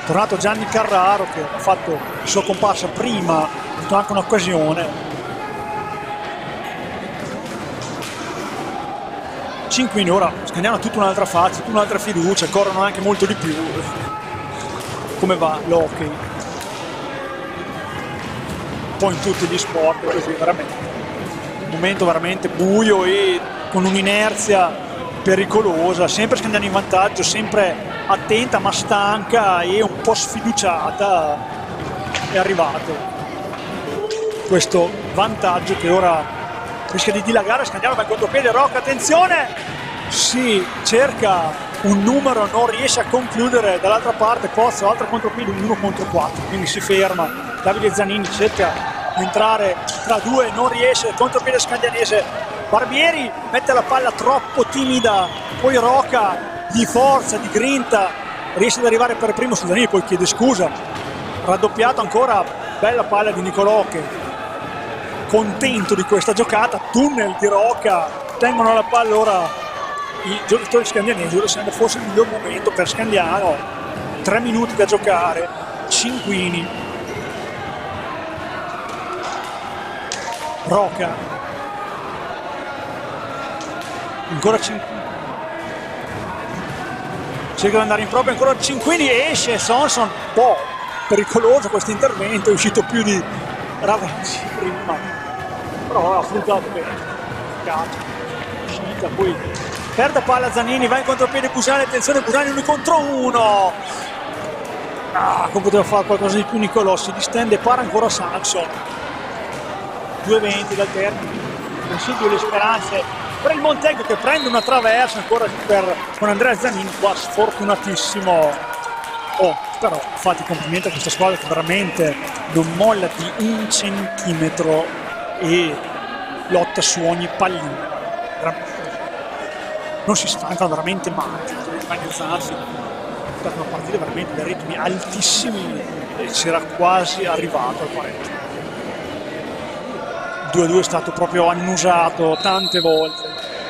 Tornato Gianni Carraro, che ha fatto il suo comparsa prima, ha avuto anche un'occasione. Cinquini, ora Scandiano ha tutta un'altra faccia, tutta un'altra fiducia, corrono anche molto di più. Come va l'hockey? Un po' in tutti gli sport, così veramente. Un momento veramente buio e con un'inerzia pericolosa, sempre Scandiano in vantaggio, sempre attenta ma stanca e un po' sfiduciata. È arrivato questo vantaggio che ora rischia di dilagare. Scandiano va in contropiede, Rocca, attenzione! Si cerca un numero, non riesce a concludere. Dall'altra parte Pozzo, altro contropiede, un 1 contro 4, quindi si ferma. Davide Zanini cerca di entrare tra due, non riesce, contropiede scandianese. Barbieri mette la palla troppo timida, poi Rocca di forza, di grinta, riesce ad arrivare per primo su Zanini, poi chiede scusa. Raddoppiato ancora, bella palla di Nicolò, che contento di questa giocata. Tunnel di Rocca, tengono la palla ora i giocatori scandianesi. Ora sembra forse il miglior momento per Scandiano. 3 minuti da giocare. Cinquini, Rocca, ancora Cinquini, cerca di andare in proprio, ancora Cinquini, esce Sonson, un po' pericoloso questo intervento, è uscito più di Ravazzi prima, però ha fruttato bene, uscita, poi perde palla Zanini, va in contropiede Busani, attenzione Busani 1 contro 1, come poteva fare qualcosa di più Nicolò, si distende, para ancora Samson. 2:20 dal termine, consiglio le speranze per il Montego, che prende una traversa ancora con Andrea Zanini, qua sfortunatissimo. Però fate i complimenti a questa squadra che veramente non molla di 1 centimetro e lotta su ogni pallina, non si stancano veramente mai. È stata una partita veramente da ritmi altissimi e c'era quasi arrivato al pareggio. 2-2 è stato proprio annusato tante volte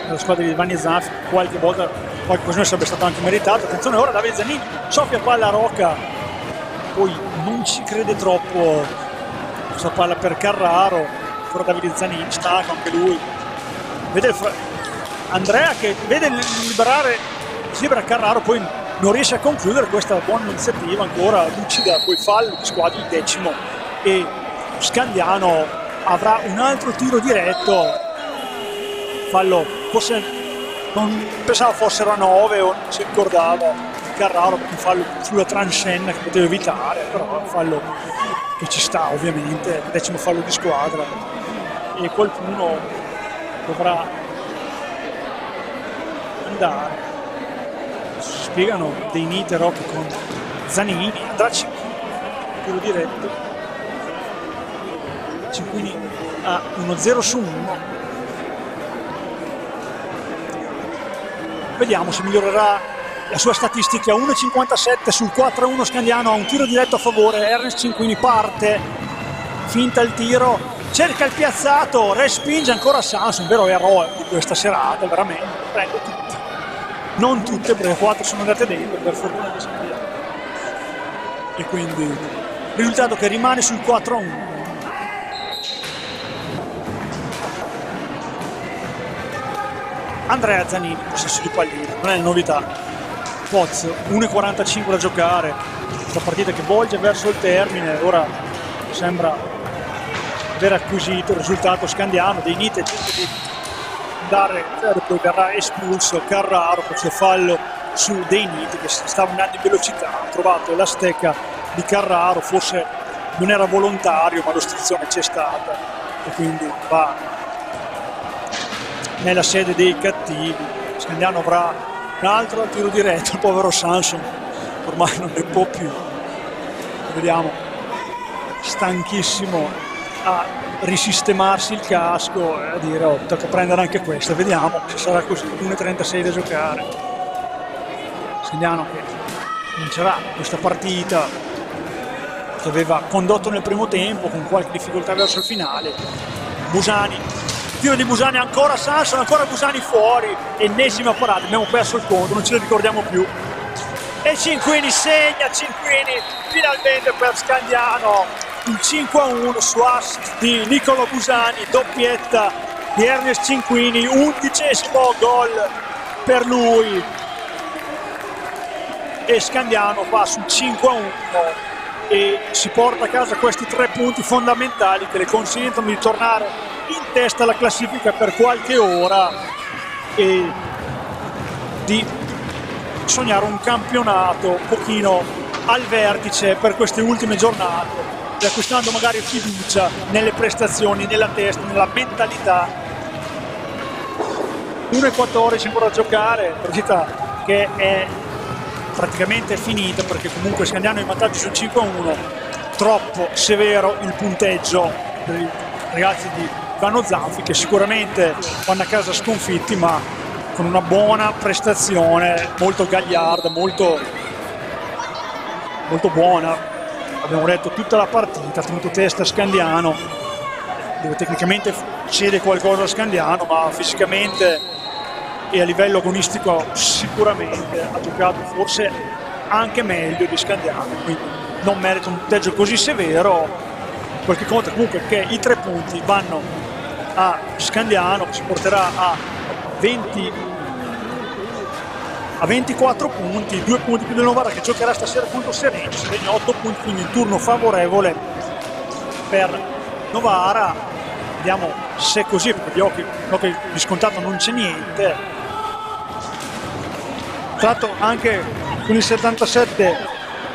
dalla squadra di Vanni Zanfi, qualche volta qualche occasione sarebbe stato anche meritato. Attenzione ora Davide Zanini, soffia palla a Rocca, poi non ci crede troppo questa palla per Carraro, ancora Davide Zanini, stacca anche lui, vede Andrea che vede si libera Carraro, poi non riesce a concludere questa buona iniziativa ancora lucida, poi fallo di squadra, il 10° e Scandiano avrà un altro tiro diretto, fallo, forse non pensavo fossero a 9 o non si ricordava Carraro, perché un fallo sulla transcena che poteva evitare, però un fallo che ci sta ovviamente, il 10° fallo di squadra e qualcuno dovrà andare. Si spiegano dei Nite Rocchi con Zanini, andrà tiro diretto, quindi a 1-0 su 1. Vediamo se migliorerà la sua statistica. 1,57 sul 4-1 Scandiano, ha un tiro diretto a favore. Ernest Cinquini parte, finta il tiro, cerca il piazzato, respinge ancora Samson, vero eroe di questa serata, veramente prende tutte, non tutte perché 4 sono andate dentro per fortuna di Scandiano, e quindi risultato che rimane sul 4-1. Andrea Zanini, possesso di pallina, non è una novità. Poz, 1,45 da giocare, questa partita che volge verso il termine, ora sembra aver acquisito il risultato Scandiano. Dei Nite di andare, poi verrà espulso Carraro per suo fallo su Dei Nite che stava andando in velocità, ha trovato la stecca di Carraro, forse non era volontario ma l'ostruzione c'è stata e quindi va nella sede dei cattivi. Scandiano avrà un altro tiro diretto, il povero Samson ormai non ne può più, vediamo, stanchissimo, a risistemarsi il casco e a dire tocca prendere anche questo, vediamo se sarà così. 1,36 da giocare. Scandiano che vincerà questa partita che aveva condotto nel primo tempo con qualche difficoltà verso il finale. Busani, tiro di Busani, ancora Sanson, ancora Busani fuori, ennesima parata, abbiamo perso il conto, non ce ne ricordiamo più. E Cinquini segna, Cinquini finalmente per Scandiano, il 5-1 su assist di Niccolò Busani, doppietta di Ernest Cinquini, 11° gol per lui e Scandiano va sul 5-1 e si porta a casa questi 3 punti fondamentali che le consentono di tornare in testa alla classifica per qualche ora e di sognare un campionato un pochino al vertice per queste ultime giornate, riacquistando magari fiducia nelle prestazioni, nella testa, nella mentalità. 1-14 ancora da giocare, partita che è praticamente finita perché comunque Scandiano è in vantaggio sul 5-1, troppo severo il punteggio per i ragazzi di Ivano Zanfi che sicuramente vanno a casa sconfitti ma con una buona prestazione, molto gagliarda, molto buona. Abbiamo detto tutta la partita, ha tenuto testa Scandiano, dove tecnicamente cede qualcosa a Scandiano, ma fisicamente e a livello agonistico sicuramente ha giocato forse anche meglio di Scandiano, quindi non merita un punteggio così severo. Quel che conta comunque è che i 3 punti vanno a Scandiano, che si porterà a 24 punti, 2 punti più del Novara che giocherà stasera contro Seregno, 8 punti, quindi un turno favorevole per Novara. Vediamo se è così, perché gli occhi di scontato non c'è niente. Tra l'altro anche con il 77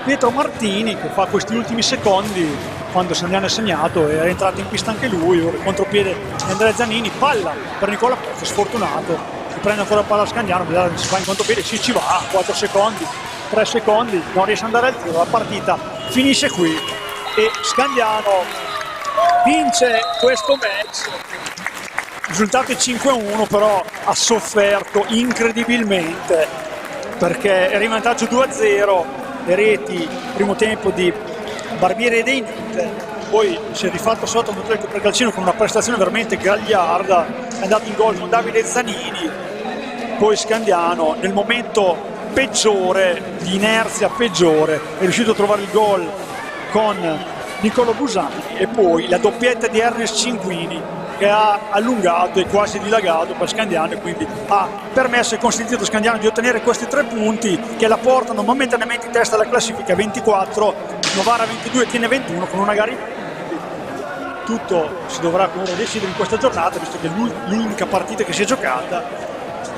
Pietro Martini che fa questi ultimi secondi quando Scandiano è segnato, è entrato in pista anche lui, ora contropiede di Andrea Zanini, palla per Nicola Pozzo, sfortunato, si prende ancora la palla Scandiano, si fa in contropiede, ci va, 4 secondi, 3 secondi, non riesce ad andare al tiro, la partita finisce qui e Scandiano vince questo match. Il risultato è 5-1, però ha sofferto incredibilmente perché era in vantaggio 2-0, le reti primo tempo di Barbieri e Dei Nite, poi si è rifatto sotto per Calcino con una prestazione veramente gagliarda, è andato in gol con Davide Zanini, poi Scandiano nel momento peggiore, di inerzia peggiore, è riuscito a trovare il gol con Niccolò Busani e poi la doppietta di Ernest Cinquini che ha allungato e quasi dilagato per Scandiano e quindi ha permesso e consentito a Scandiano di ottenere questi 3 punti che la portano momentaneamente in testa alla classifica, 24, Novara 22, tiene 21 con una gara in più. Tutto si dovrà comunque decidere in questa giornata visto che è l'unica partita che si è giocata.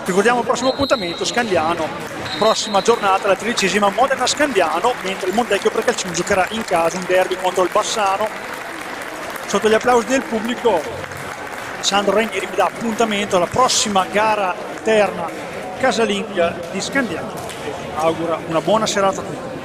Ricordiamo il prossimo appuntamento, Scandiano, prossima giornata, la 13ª Modena-Scandiano, mentre il Montecchio Precalcino giocherà in casa un derby contro il Bassano. Sotto gli applausi del pubblico Sandro Rainieri mi dà appuntamento alla prossima gara interna casalinga di Scandiano e augura una buona serata a tutti.